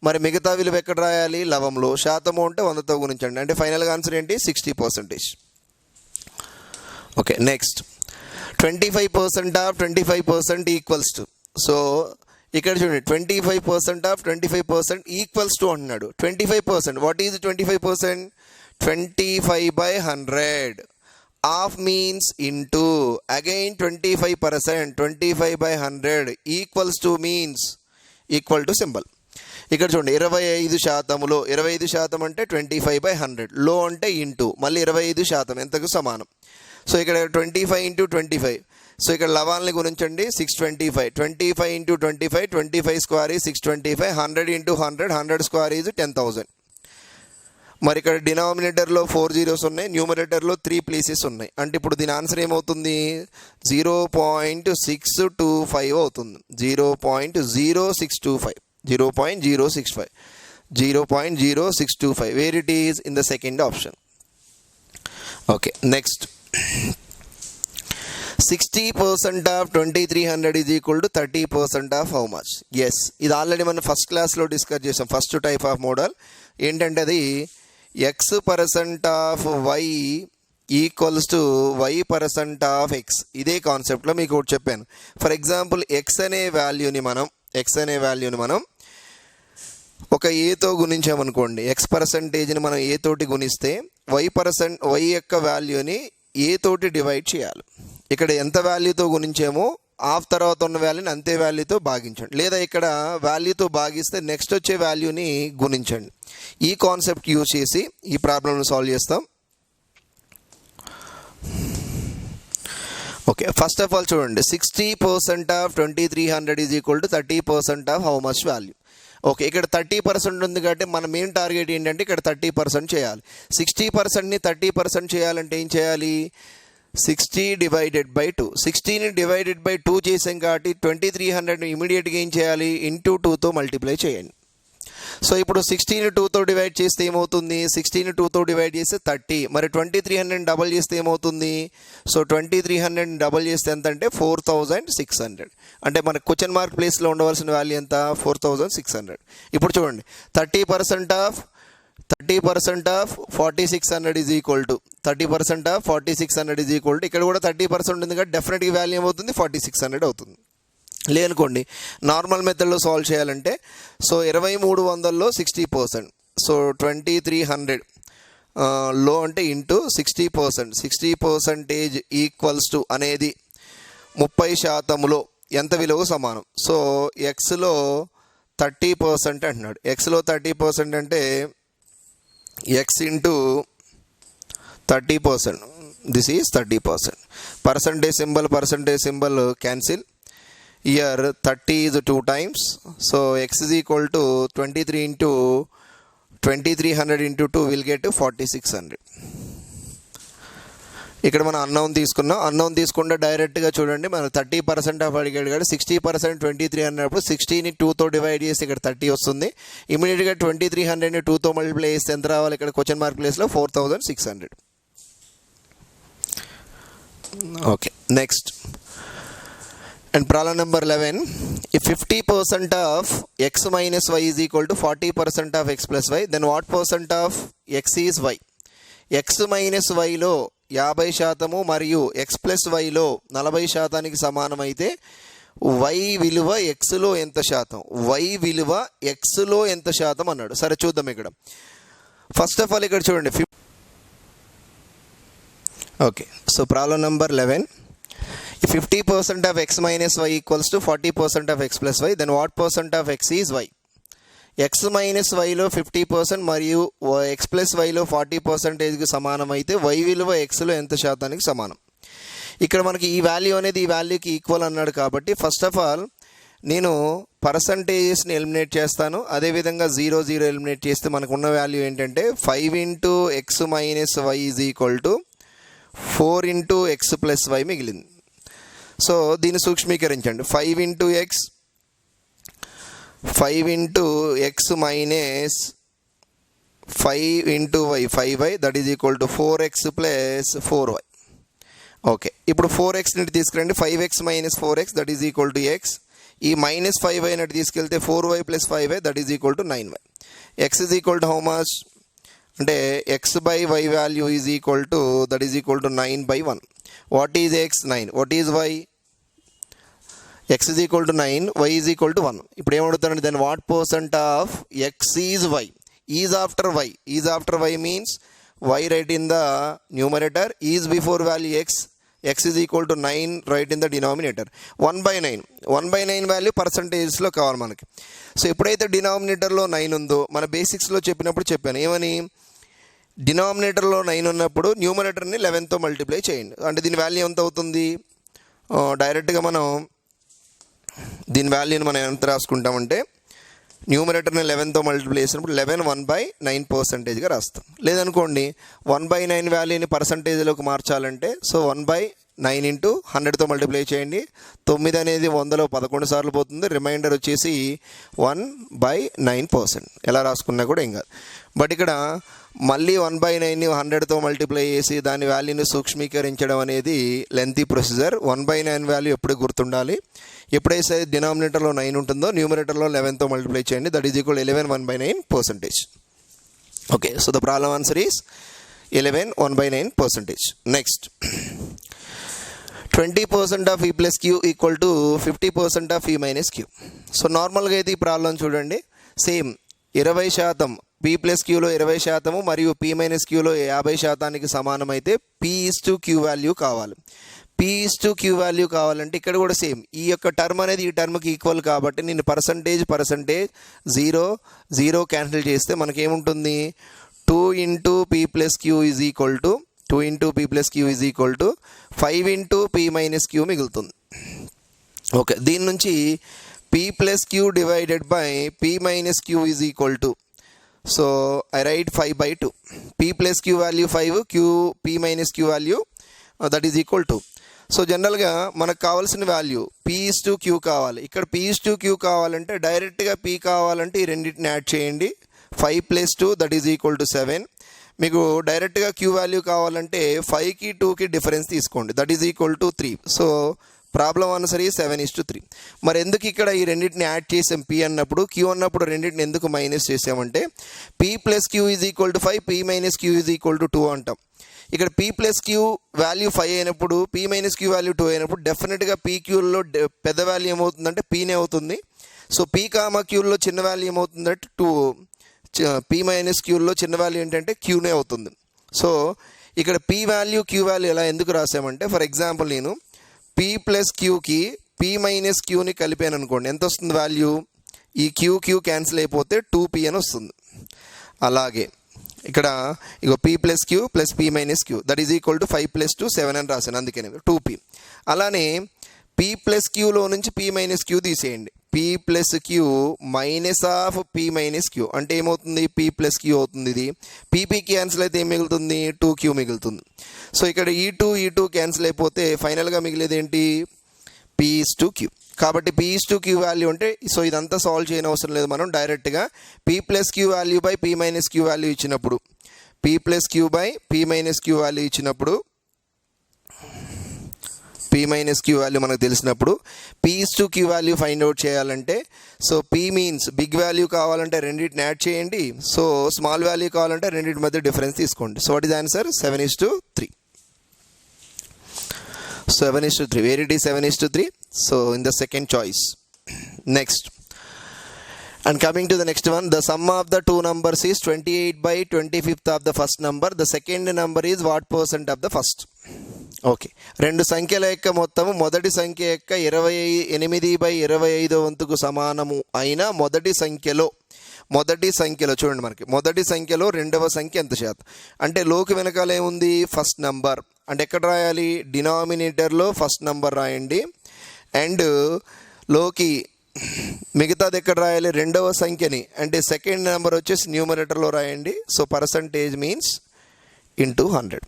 మరి మిగతా విలువ ఎక్కడ రాయాలి? లవంలో. శాతము అంటే 100తో గుణించండి. అంటే ఫైనల్గా ఆన్సర్ ఏంటి? 60%. Okay, next 25% of 25% equals to. So ఇక్కడ చూడండి, 25% ఆఫ్ 25% ఈక్వల్స్ టు అంటున్నాడు. 25%, what is 25%? 25/100. Of means into again 25%. 25/100 equals to means equal to symbol. ఇక్కడ చూడండి, 25%లో 25% అంటే 25/100. లో అంటే ఇంటూ, మళ్ళీ 25% ఎంతకు సమానం? సో ఇక్కడ 25 × 25. సో ఇక్కడ లవాల్ని గుణించండి, 625. 25 × 25, 25 స్క్వేర్ ఈజ్ 625. 100 × 100, 100 square is 10,000. మరి ఇక్కడ డినామినేటర్లో 4 zeros ఉన్నాయి, న్యూమరేటర్లో 3 places ఉన్నాయి. అంటే ఇప్పుడు దీని ఆన్సర్ ఏమవుతుంది? 0.625 అవుతుంది. 0.0625. 0.065. 0.0625. Where it is? In the second option. Okay, next 60% of 2300 is equal to 30% of how much? Yes, ఇది ఆల్రెడీ మనం ఫస్ట్ క్లాస్లో డిస్కస్ చేసాం. ఫస్ట్ టైప్ ఆఫ్ మోడల్ ఏంటంటే అది x% of y equals to y% of x. ఇదే కాన్సెప్ట్లో మీకు ఒకటి చెప్పాను. ఫర్ ఎగ్జాంపుల్ x అనే వాల్యూని మనం ఒక ఏతో గుణించామనుకోండి. x%ని మనం ఏ తోటి గుణిస్తే y యొక్క వాల్యూని ఏ తోటి డివైడ్ చేయాలి. ఇక్కడ ఎంత వాల్యూతో గుణించామో ఆఫ్ తర్వాత ఉన్న వాల్యూని అంతే వాల్యూతో భాగించండి. లేదా ఇక్కడ వాల్యూతో భాగిస్తే నెక్స్ట్ వచ్చే వాల్యూని గుణించండి. ఈ కాన్సెప్ట్ యూజ్ చేసి ఈ ప్రాబ్లమ్ని సాల్వ్ చేస్తాం. ఓకే, ఫస్ట్ ఆఫ్ ఆల్ చూడండి, 60% of 2300 is equal to 30% of how much value. Okay, ఇక్కడ 30% ఉంది కాబట్టి మన మెయిన్ టార్గెట్ ఏంటంటే ఇక్కడ 30% చేయాలి. 60%ని 30% చేయాలంటే ఏం చేయాలి? 60 / 2. 60ని / 2 చేసాం కాబట్టి 2300ని ఇమీడియట్గా ఏం చేయాలి? ఇంటూ 2తో మల్టిప్లై చేయండి. సో ఇప్పుడు 60ని 2తో డివైడ్ చేస్తే ఏమవుతుంది? 60ని 2తో డివైడ్ చేస్తే 30. మరి 2300ని డబల్ చేస్తే ఏమవుతుంది? సో 2300ని డబల్ చేస్తే ఎంత అంటే 4600. అంటే మన క్వశ్చన్ మార్క్ ప్లేస్లో ఉండవలసిన వాల్యూ ఎంత? 4600. ఇప్పుడు చూడండి, 30% of 4600 is equal to 30% of 4600 is equal to, ఇక్కడ కూడా 30% ఉంది కాబట్టి డెఫినెట్గా వాల్యూ ఏమవుతుంది? 4600 అవుతుంది. లేనుకోండి, నార్మల్ మెథడ్లో సాల్వ్ చేయాలంటే సో 2300లో 60%. సో 2300 లో అంటే ఇంటూ 60%. 60% ఈక్వల్స్ టు అనేది 30%లో ఎంత విలువ సమానం? సో ఎక్స్లో 30% అంటున్నాడు. ఎక్స్లో 30% అంటే x into 30%. This is 30%. Percentage symbol cancel. Here 30 is 2 times. So x is equal to 23 into 2300 into 2 will get to 4600. ఇక్కడ మనం అన్నౌన్ తీసుకున్న డైరెక్ట్గా చూడండి, మనం 30% ఆఫ్ అడిగాడు కాబట్టి 60% 2300 అన్నప్పుడు 60ని 2తో డివైడ్ చేసి ఇక్కడ 30 వస్తుంది. ఇమీడియట్గా 2300ని 2తో మల్టిప్లై చేస్తే ఎంత రావాలి? ఇక్కడ క్వశ్చన్ మార్క్ ప్లేస్లో 4600. Okay, next and problem number 11, if 50% of x minus y is equal to 40% of x plus y, then what percent of x is y? x minus y లో 50% మరియు x plus y లో 40%కి సమానమైతే y విలువ x లో ఎంత శాతం? y విలువ x లో ఎంత శాతం అన్నాడు. సరే చూద్దాం. ఇక్కడ ఫస్ట్ ఆఫ్ ఆల్ ఇక్కడ చూడండి. Okay, so problem number 11, 50% of x minus y equals to 40% of x plus y, then what percent of x is y? x minus వైలో 50% మరియు x ప్లస్ వైలో 40%కి సమానం అయితే y విలువ xలో ఎంత శాతానికి సమానం? ఇక్కడ మనకి ఈ వాల్యూ అనేది ఈ వాల్యూకి ఈక్వల్ అన్నాడు కాబట్టి ఫస్ట్ ఆఫ్ ఆల్ నేను పర్సంటేజెస్ని ఎలిమినేట్ చేస్తాను. అదేవిధంగా 0 0 ఎలిమినేట్ చేస్తే మనకు ఉన్న వాల్యూ ఏంటంటే 5 into x minus y is equal to 4 into x plus y మిగిలింది. సో దీన్ని సూక్ష్మీకరించండి. 5 into x 5 into x minus 5 into y 5y that is equal to 4x plus 4y. Okay, ఇప్పుడు 4x నుండి తీసుకురండి. 5x minus 4x that is equal to x. ఈ minus 5y నుండి తీసుకెళ్తే 4y plus 5y that is equal to 9y. X is equal to how much అంటే x by y value is equal to that is equal to 9/1. What is x? 9. What is y? x is equal to 9, y is equal to 1. ఇప్పుడు ఏమడుగుతారండి? Then what percent of x is y? Is after y. Is after y means y write in the numerator, is before value x is equal to 9 write in the denominator. 1/9. 1/9 value పర్సంటేజెస్లో కావాలి మనకి. So ఎప్పుడైతే డినామినేటర్లో 9 ఉందో మన బేసిక్స్లో చెప్పినప్పుడు చెప్పాను ఏమని, డినామినేటర్లో 9 ఉన్నప్పుడు న్యూమరేటర్ని 11తో మల్టిప్లై చేయండి. అంటే దీని వాల్యూ ఎంత అవుతుంది? డైరెక్ట్గా మనం దీని వాల్యూని మనం ఎంత రాసుకుంటామంటే న్యూమరేటర్ని 11తో మల్టిప్లై చేసినప్పుడు 11 1/9%గా రాస్తాం. లేదనుకోండి 1/9 వాల్యూని పర్సంటేజ్లోకి మార్చాలంటే సో 1/9 ఇంటూ 100తో మల్టిప్లై చేయండి. 9 అనేది 100లో 11 సార్లు పోతుంది. రిమైండర్ వచ్చేసి 1/9%. ఎలా రాసుకున్నా కూడా ఏం కాదు. బట్ ఇక్కడ మళ్ళీ 1/9ని 100తో మల్టిప్లై చేసి దాని వాల్యూని సూక్ష్మీకరించడం అనేది లెంతీ ప్రొసీజర్. 1/9 వాల్యూ ఎప్పుడు గుర్తుండాలి, ఎప్పుడైతే డినామినేటర్లో 9 ఉంటుందో న్యూమరేటర్లో 11తో మల్టిప్లై చేయండి. That is equal 11 1/9%. Okay, so the problem answer is 11 1/9%. Next 20% of E plus Q equal to 50% of E minus Q. So నార్మల్గా అయితే ఈ ప్రాబ్లం చూడండి, సేమ్ 20% పీ ప్లస్ క్యూలో 20% మరియు పీ మైనస్ క్యూలో 50%కి సమానమైతే P is to Q value కావాలి. P is to Q value కావాలంటే ఇక్కడ కూడా సేమ్ ఈ యొక్క టర్మ్ అనేది ఈ టర్మ్కి ఈక్వల్ కాబట్టి నేను పర్సంటేజ్ 0 0 క్యాన్సిల్ చేస్తే మనకేముంటుంది? 2 into p plus q is equal to 2 into p plus q is equal to 5 into p minus q మిగులుతుంది. ఓకే, దీని నుంచి p plus q divided by P minus q is equal to, so I write 5/2. P plus queue value 5, q p minus queue value that is equal to. So జనరల్గా మనకు కావాల్సిన value p is to q కావాలి. ఇక్కడ P is to queue కావాలంటే డైరెక్ట్గా P కావాలంటే ఈ రెండింటిని యాడ్ చేయండి. 5 + 2 దట్ ఈజ్ ఈక్వల్ టు 7. మీకు డైరెక్ట్గా క్యూ వాల్యూ కావాలంటే 5కి 2కి డిఫరెన్స్ తీసుకోండి. That is equal to 3. So problem answer ఈ 7:3. మరి ఎందుకు ఇక్కడ ఈ రెండింటిని యాడ్ చేసాం పీ అన్నప్పుడు, క్యూ అన్నప్పుడు రెండింటిని ఎందుకు మైనస్ చేసామంటే p plus q is equal to 5, p minus q is equal to 2 అంటాం. ఇక్కడ పీ ప్లస్ క్యూ వాల్యూ 5 అయినప్పుడు పీ మైనస్ క్యూ వాల్యూ 2 అయినప్పుడు డెఫినెట్గా పీ క్యూలో పెద్ద వాల్యూ ఏమవుతుందంటే పీనే అవుతుంది. సో పీ కామా క్యూలో చిన్న వాల్యూ ఏమవుతుందంటే 2, పీ మైనస్ క్యూలో చిన్న వాల్యూ ఏంటంటే క్యూనే అవుతుంది. సో ఇక్కడ పీ వాల్యూ క్యూ వాల్యూ ఎలా ఎందుకు రాసామంటే, ఫర్ ఎగ్జాంపుల్ నేను పీ ప్లస్ క్యూకి పీ మైనస్ క్యూని కలిపాను అనుకోండి, ఎంత వస్తుంది వాల్యూ? ఈ క్యూ క్యాన్సిల్ అయిపోతే 2p అని వస్తుంది. అలాగే ఇక్కడ ఇగో P plus Q plus P minus Q that is equal to 5 + 2 7 అని రాశాను, అందుకని 2p. అలానే పీ ప్లస్ క్యూలో నుంచి పీ మైనస్ క్యూ తీసేయండి. P plus q minus of p minus q అంటే ఏమవుతుంది? పీ ప్లస్ క్యూ అవుతుంది. ఇది పీపీ క్యాన్సిల్ అయితే ఏం మిగులుతుంది? 2q మిగులుతుంది. సో ఇక్కడ ఈ 2 క్యాన్సిల్ అయిపోతే ఫైనల్గా మిగిలేది ఏంటి? P is to Q. కాబట్టి P is to Q value అంటే సో ఇదంతా సాల్వ్ చేయని అవసరం లేదు. మనం డైరెక్ట్గా P plus queue value by P minus queue value ఇచ్చినప్పుడు, P plus Q by P minus queue value ఇచ్చినప్పుడు, పీ మైనస్ క్యూ వాల్యూ మనకు తెలిసినప్పుడు P is to Q value find out చేయాలంటే so P means big value కావాలంటే రెండింటిని add చేయండి. So small value కావాలంటే రెండింటి మధ్య డిఫరెన్స్ తీసుకోండి. So what is answer? 7:3. 7:3. Where it is 7:3? So in the second choice. Next. And coming to the next one, the sum of the two numbers is 28/25 of the first number. The second number is what percent of the first? Okay, రెండు సంఖ్యల యొక్క మొత్తము మొదటి సంఖ్య యొక్క 28/25 వంతుకు సమానము అయిన మొదటి సంఖ్యలో చూడండి, మనకి మొదటి సంఖ్యలో రెండవ సంఖ్య ఎంత శాతం అంటే లోకి వెనకాల ఏముంది, ఫస్ట్ నంబర్. అంటే ఎక్కడ రాయాలి, డినామినేటర్లో ఫస్ట్ నంబర్ రాయండి, అండ్ లోకి మిగతాది ఎక్కడ రాయాలి, రెండవ సంఖ్యని అంటే సెకండ్ నెంబర్ వచ్చేసి న్యూమరేటర్లో రాయండి. So percentage means into 100.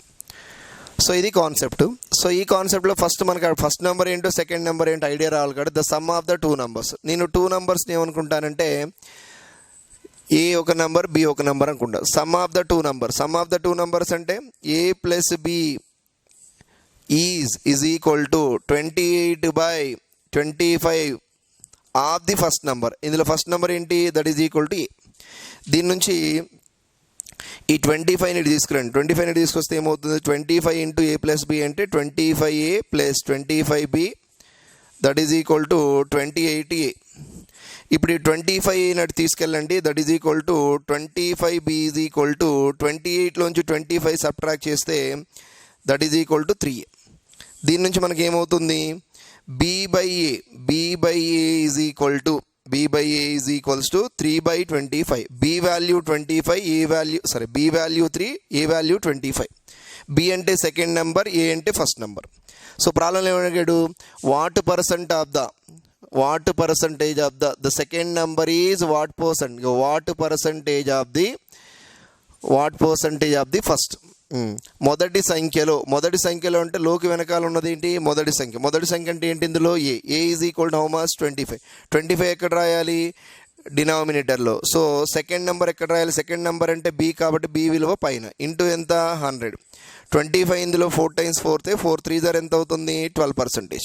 So ఇది కాన్సెప్ట్. సో ఈ కాన్సెప్ట్లో ఫస్ట్ మనకి ఫస్ట్ నెంబర్ ఏంటో సెకండ్ నెంబర్ ఏంటో ఐడియా రావాలి కదా. The sum of the two numbers. నేను టూ నంబర్స్ని ఏమనుకుంటానంటే ఏ ఒక నెంబర్, బి ఒక నెంబర్ అనుకుంటా. Sum of the two numbers అంటే A plus B is equal to 28/25 of the first number. ఇందులో ఫస్ట్ నెంబర్ ఏంటి, that is equal to A. దీని నుంచి ఈ 25ని తీసుకురండి. 25ని తీసుకొస్తే ఏమవుతుంది, 25 ఇంటూ ఏ ప్లస్ బి అంటే 25a plus 25b that is equal to 28a. ఇప్పుడు ఈ 25 నటు తీసుకెళ్ళండి, that is equal to 25b is equal to 28లోంచి 25 సబ్ట్రాక్ట్ చేస్తే that is equal to 3a. దీని నుంచి మనకి ఏమవుతుంది, b by a is equal to b by a is equals to 3/25. b value 25, b value 3, a value 25. b అంటే second number, a అంటే first number. So problem ఏమడిగాడు, what percentage of the second number is what percentage of the first. మొదటి సంఖ్యలో అంటే లోకి వెనకాల ఉన్నది ఏంటి, మొదటి సంఖ్య అంటే ఏంటి, ఇందులో A is equal to how much 25 ఎక్కడ రాయాలి, డినామినేటర్లో. సో సెకండ్ నెంబర్ ఎక్కడ రాయాలి, సెకండ్ నెంబర్ అంటే బి కాబట్టి బి విలువ పైన ఇంటూ ఎంత 100. 25 ఇందులో 4 times 4 4 3 ఎంత అవుతుంది, 12%.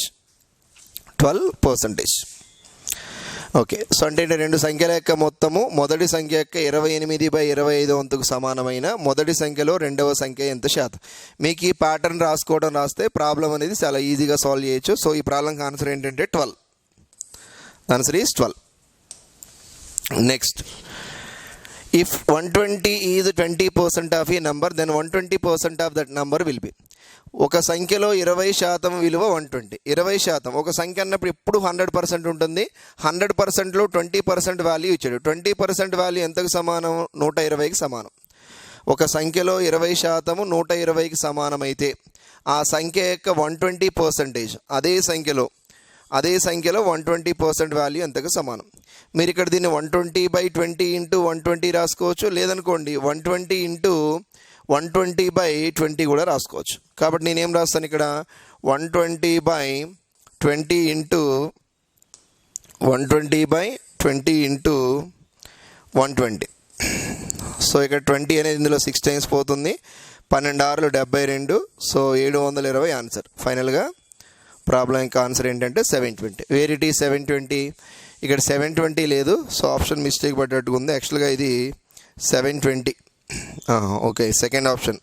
ఓకే, సో అంటే రెండు సంఖ్యల యొక్క మొత్తము మొదటి సంఖ్య యొక్క 28/25 వంతుకు సమానమైన మొదటి సంఖ్యలో రెండవ సంఖ్య ఎంత శాతం. మీకు ఈ ప్యాటర్న్ రాస్తే ప్రాబ్లం అనేది చాలా ఈజీగా సాల్వ్ చేయొచ్చు. సో ఈ ప్రాబ్లంకి ఆన్సర్ ఏంటంటే 12. Answer is 12. Next, if 120 is 20% of a number, then 120% of that number will be. ఒక సంఖ్యలో 20% విలువ 120. 20% ఒక సంఖ్య అన్నప్పుడు ఎప్పుడు 100% ఉంటుంది. 100%లో 20% వాల్యూ ఇచ్చాడు. 20% వాల్యూ ఎంతకు సమానం, 120కి సమానం. ఒక సంఖ్యలో 20% 120కి సమానమైతే ఆ సంఖ్య యొక్క 120% అదే సంఖ్యలో 120% వాల్యూ ఎంతకు సమానం. మీరు ఇక్కడ దీన్ని 120/20 ఇంటూ 120 రాసుకోవచ్చు, లేదనుకోండి 120 ఇంటూ 120/20 కూడా రాసుకోవచ్చు. కాబట్టి నేనేం రాస్తాను ఇక్కడ 120/20 ఇంటూ 120/20 సో ఇక్కడ 20 అనేది ఇందులో 6 times పోతుంది. 12 6 72. So 720 answer. ఫైనల్గా ప్రాబ్లం ఇంకా ఆన్సర్ ఏంటంటే 720. వేర్ ఇట్ ఈ 720, ఇక్కడ 720 లేదు. సో ఆప్షన్ మిస్టేక్ పడ్డట్టుగా ఉంది. యాక్చువల్గా ఇది 720. Okay, second option.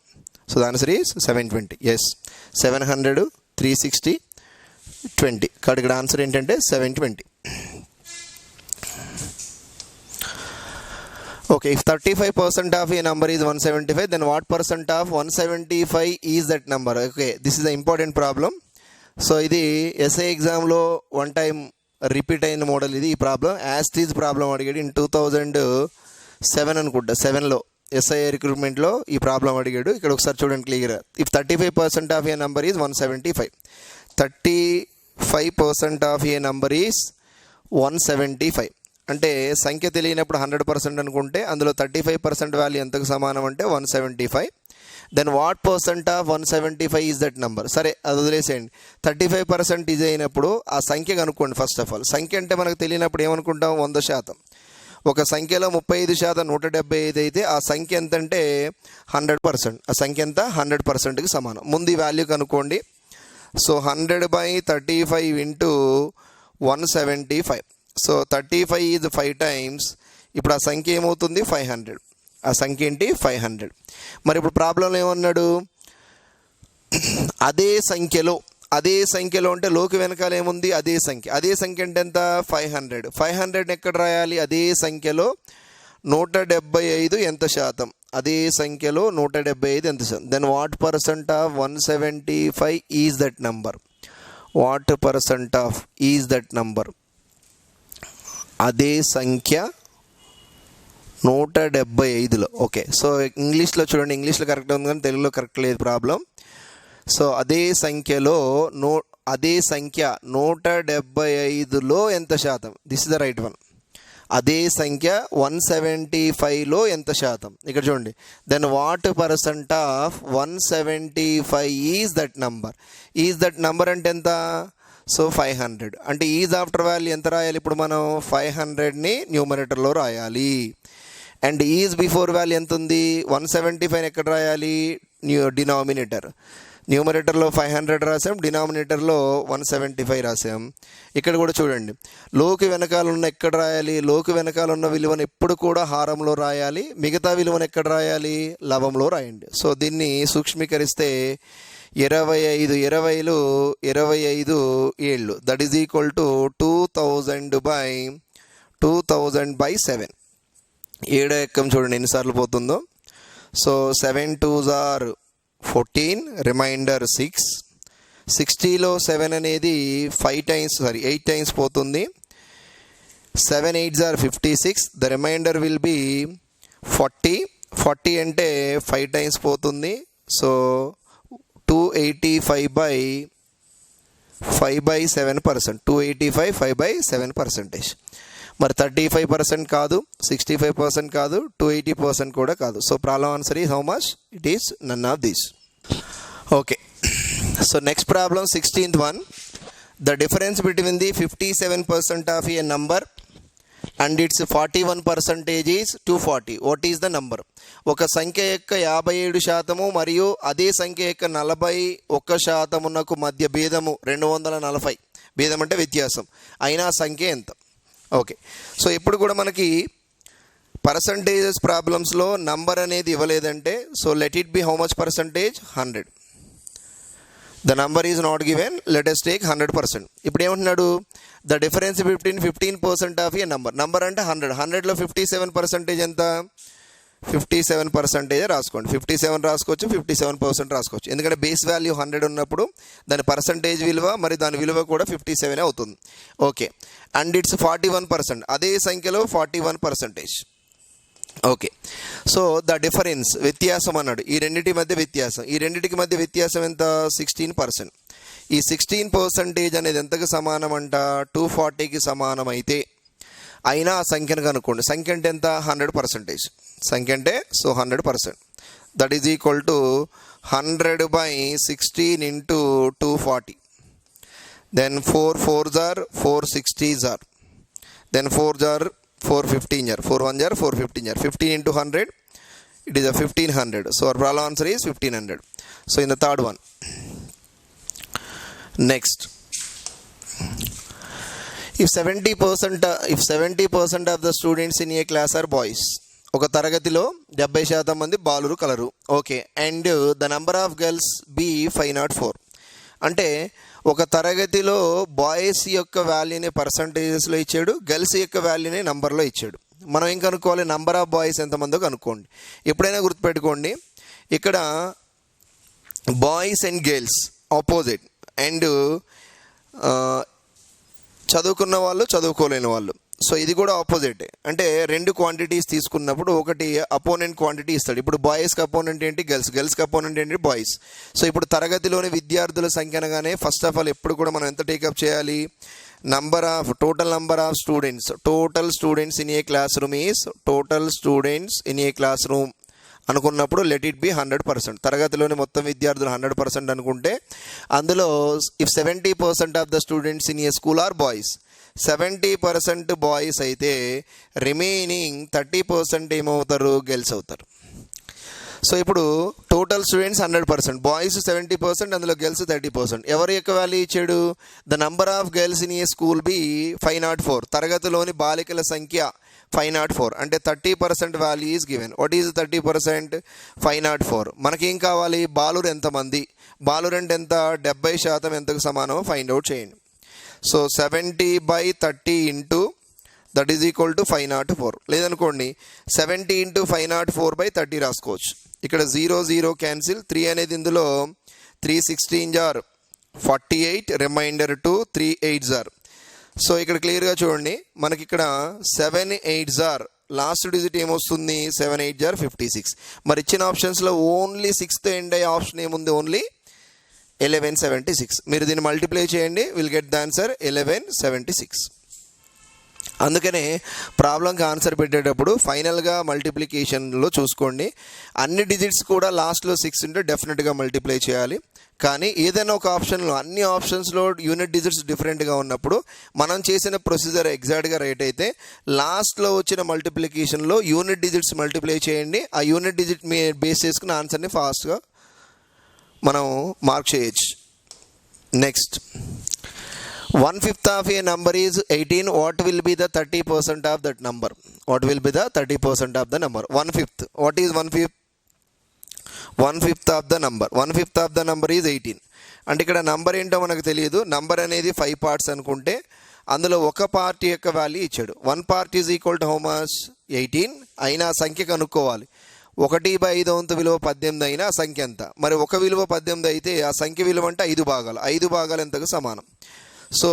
So the answer is 720. Yes, 700 360 20. కాబట్టి ఇక్కడ ఆన్సర్ ఏంటంటే 720. Okay, if 35% of a number is 175, then what percent of 175 is that number. Okay, this is the important problem. So ఇది SI ఎగ్జామ్లో 1 time repeat అయిన model ఇది. ఈ problem యాస్టీజ్ problem అడిగాడు ఇన్ 2007 అనుకుంటా. 7లో ఎస్ఐ రిక్రూట్మెంట్లో ఈ ప్రాబ్లం అడిగాడు. ఇక్కడ ఒకసారి చూడండి క్లియర్గా. If 35% of a number is 175, 35% of a number is 175 అంటే సంఖ్య తెలియనప్పుడు 100% అనుకుంటే అందులో 35% వాల్యూ ఎంతకు సమానం అంటే 175. Then what percent of 175 is that number. సరే, అది వదిలేసేయండి. 35% ఇది అయినప్పుడు ఆ సంఖ్య కనుక్కోండి. ఫస్ట్ ఆఫ్ ఆల్ సంఖ్య అంటే మనకు తెలియనప్పుడు ఏమనుకుంటాం, 100%. ఒక సంఖ్యలో 35% 175 అయితే ఆ సంఖ్య ఎంత అంటే 100%. ఆ సంఖ్య ఎంత 100%కి సమానం. ముందు ఈ వాల్యూ కనుక్కోండి. So 100/35 into 175. So 35 is 5 times. ఇప్పుడు ఆ సంఖ్య ఏమవుతుంది 500. ఆ సంఖ్య ఏంటి 500. మరి ఇప్పుడు ప్రాబ్లంలో ఏమన్నాడు, అదే సంఖ్యలో అంటే లోకి వెనకాల ఏముంది, అదే సంఖ్య అంటే ఎంత 500. 500 ఎక్కడ రాయాలి, అదే సంఖ్యలో 175 ఎంత శాతం. అదే సంఖ్యలో 175 ఎంత శాతం. Then what percent of 175 is that number. What percent of is that number. అదే సంఖ్య 175లో. ఓకే, సో ఇంగ్లీష్లో చూడండి, ఇంగ్లీష్లో కరెక్ట్ ఉంది కానీ తెలుగులో కరెక్ట్ లేదు ప్రాబ్లం. సో అదే సంఖ్యలో అదే సంఖ్య 175లో ఎంత శాతం. This is the right one. అదే సంఖ్య 175లో ఎంత శాతం. ఇక్కడ చూడండి, then what percent of 175 is that number. Is that number అంటే ఎంత. సో 500 అంటే ఈజ్ ఆఫ్టర్ వాల్యూ ఎంత రాయాలి ఇప్పుడు మనం. 500ని న్యూమరేటర్లో రాయాలి. అండ్ ఈజ్ బిఫోర్ వాల్యూ ఎంత ఉంది. 175 ఎక్కడ రాయాలి. డినామినేటర్. న్యూమరేటర్లో 500 రాసాం, డినామినేటర్లో 175 రాసాం. ఇక్కడ కూడా చూడండి, లోకి వెనకాల ఉన్న ఎక్కడ రాయాలి. లోకి వెనకాల ఉన్న విలువను ఎప్పుడు కూడా హారంలో రాయాలి. మిగతా విలువను ఎక్కడ రాయాలి. లవంలో రాయండి. సో దీన్ని సూక్ష్మీకరిస్తే 25 20లు 25 7 దట్ ఈజ్ ఈక్వల్ టు 2000/7. 7 ఎక్కం చూడండి ఎన్నిసార్లు పోతుందో. So 7 2s are 14, reminder 6. 60లో 7 అనేది 8 టైమ్స్ పోతుంది. 7 8s are 56. The remainder will be 40 అంటే 5 టైమ్స్ పోతుంది. సో 285/5/7%. 285 5/7%. మరి 35% కాదు, 65% కాదు, 280% కూడా కాదు. So problem answer is how much. It is none of these. Okay, so next problem 16th one. The difference between the 57% of a number and its 41% is 240. What is the number. ఒక సంఖ్య యొక్క 57% మరియు అదే సంఖ్య యొక్క 41%నకు మధ్య భేదము 240. భేదం అంటే వ్యత్యాసం. అయినా సంఖ్య ఎంత. ఓకే, సో ఇప్పుడు కూడా మనకి పర్సంటేజెస్ ప్రాబ్లమ్స్లో నంబర్ అనేది ఇవ్వలేదంటే, so let it be how much percentage 100. The number is not given, let us take 100%. ఇప్పుడు ఏమంటున్నాడు, the difference between 15% of a number. Number అంటే 100. 100లో 57% ఎంత. 57% రాసుకోండి. 57 రాసుకోవచ్చు, 57% రాసుకోవచ్చు. ఎందుకంటే బేస్ వాల్యూ 100 ఉన్నప్పుడు దాని పర్సంటేజ్ విలువ మరి దాని విలువ కూడా 57 అవుతుంది. Okay, and its 41%. అదే సంఖ్యలో 41%. ఓకే, సో ద డిఫరెన్స్ వ్యత్యాసం అన్నాడు. ఈ రెండింటి మధ్య వ్యత్యాసం. ఈ రెండింటికి మధ్య వ్యత్యాసం ఎంత. 16%. ఈ 16% అనేది ఎంతకు సమానం అంట. 240కి సమానం అయితే అయినా ఆ సంఖ్యను కనుక్కోండి. సంఖ్య అంటే ఎంత. 100%. సంఖ్య అంటే so 100%. That is equal to 100/16 into 240. Then 4 4s are 460s are. దెన్ 4s are 415 are. 4 1s are 415 are. 15 into 100, it is a 1500. So our problem answer is 1500. So in the third one. Next, if 70% of the students in a class are boys. ఒక తరగతిలో 70% మంది బాలురు కలరు. Okay, and the number of girls be 504. అంటే ఒక తరగతిలో boys యొక్క వాల్యూని పర్సంటేజెస్లో ఇచ్చాడు, గర్ల్స్ యొక్క వాల్యూని నంబర్లో ఇచ్చాడు. మనం ఏం కనుక్కోవాలి. నంబర్ ఆఫ్ బాయ్స్ ఎంతమందో కనుక్కోండి. ఎప్పుడైనా గుర్తుపెట్టుకోండి, ఇక్కడ boys and girls opposite. And చదువుకున్న వాళ్ళు, చదువుకోలేని వాళ్ళు. సో ఇది కూడా ఆపోజిట్. అంటే రెండు క్వాంటిటీస్ తీసుకున్నప్పుడు ఒకటి అపోనెంట్ క్వాంటిటీ ఇస్తాడు. ఇప్పుడు బాయ్స్కి అపోనెంట్ ఏంటి. గర్ల్స్కి అపోనెంట్ ఏంటి. బాయ్స్. సో ఇప్పుడు తరగతిలోని విద్యార్థుల సంఖ్య అనగానే ఫస్ట్ ఆఫ్ ఆల్ ఎప్పుడు కూడా మనం ఎంత టేకప్ చేయాలి. Total number of students. Total students in a classroom is total students in a classroom అనుకున్నప్పుడు లెట్ ఇట్ బి 100%. తరగతిలోని మొత్తం విద్యార్థులు 100% అనుకుంటే అందులో if 70% of the students in a school are boys, 70% boys అయితే remaining 30% ఏమవుతారు. Girls అవుతారు. So ఇప్పుడు టోటల్ స్టూడెంట్స్ 100%, బాయ్స్ 70%, అందులో గర్ల్స్ 30%. ఎవరి యొక్క వాల్యూ ఇచ్చాడు. The number of girls in a school be 504. తరగతిలోని బాలికల సంఖ్య 504. అంటే 30% value is given. What is 30%. 504. మనకేం కావాలి. బాలురు ఎంతమంది. బాలురు అంటే ఎంత. 70% ఎంతకు సమానమో ఫైండ్ అవుట్ చేయండి. So 70/30 into that is equal to 504. లేదనుకోండి 70 ఇంటూ 504/30 రాసుకోవచ్చు. ఇక్కడ 0 0 క్యాన్సిల్, 3 అనేది ఇందులో 3 16 జార్ 48, రిమైండర్ 2 3 8 జార్. సో ఇక్కడ క్లియర్గా చూడండి, మనకి ఇక్కడ 7 8 జార్ లాస్ట్ డిజిట్ ఏమొస్తుంది, 7 8 జార్ 56. మరి ఇచ్చిన ఆప్షన్స్లో ఓన్లీ 6th ఎండ్ అయ్యే ఆప్షన్ ఏముంది, ఓన్లీ 1176. మీరు దీన్ని మల్టిప్లై చేయండి, విల్ గెట్ ద ఆన్సర్ 1176. అందుకనే ప్రాబ్లంకి ఆన్సర్ పెట్టేటప్పుడు ఫైనల్గా మల్టిప్లికేషన్లో చూసుకోండి, అన్ని డిజిట్స్ కూడా లాస్ట్లో 6 ఉంటే డెఫినెట్గా మల్టిప్లై చేయాలి. కానీ ఏదైనా ఒక ఆప్షన్లో అన్ని ఆప్షన్స్లో యూనిట్ డిజిట్స్ డిఫరెంట్గా ఉన్నప్పుడు మనం చేసిన ప్రొసీజర్ ఎగ్జాక్ట్గా రైట్ అయితే లాస్ట్లో వచ్చిన మల్టిప్లికేషన్లో యూనిట్ డిజిట్స్ మల్టిప్లై చేయండి. ఆ యూనిట్ డిజిట్ మీ బేస్ చేసుకున్న ఆన్సర్ని ఫాస్ట్గా మనం మార్క్ చేయొచ్చు. Next, 1/5 of a number is 18. What will be the 30% of that number? What will be the 30% of the number? 1/5. What is 1/5? 1/5 of the number. 1/5 of the number is 18. అంటే ఇక్కడ number ఏంటో మనకు తెలియదు. నంబర్ అనేది 5 parts అనుకుంటే అందులో ఒక part యొక్క వాల్యూ ఇచ్చాడు. 1 part is equal to how much? 18. అయినా సంఖ్య కనుక్కోవాలి. 1/5 వంతు విలువ 18 అయినా ఆ సంఖ్య ఎంత? మరి ఒక విలువ 18 అయితే ఆ సంఖ్య విలువ అంటే 5 భాగాలు. 5 భాగాలు ఎంతకు సమానం? So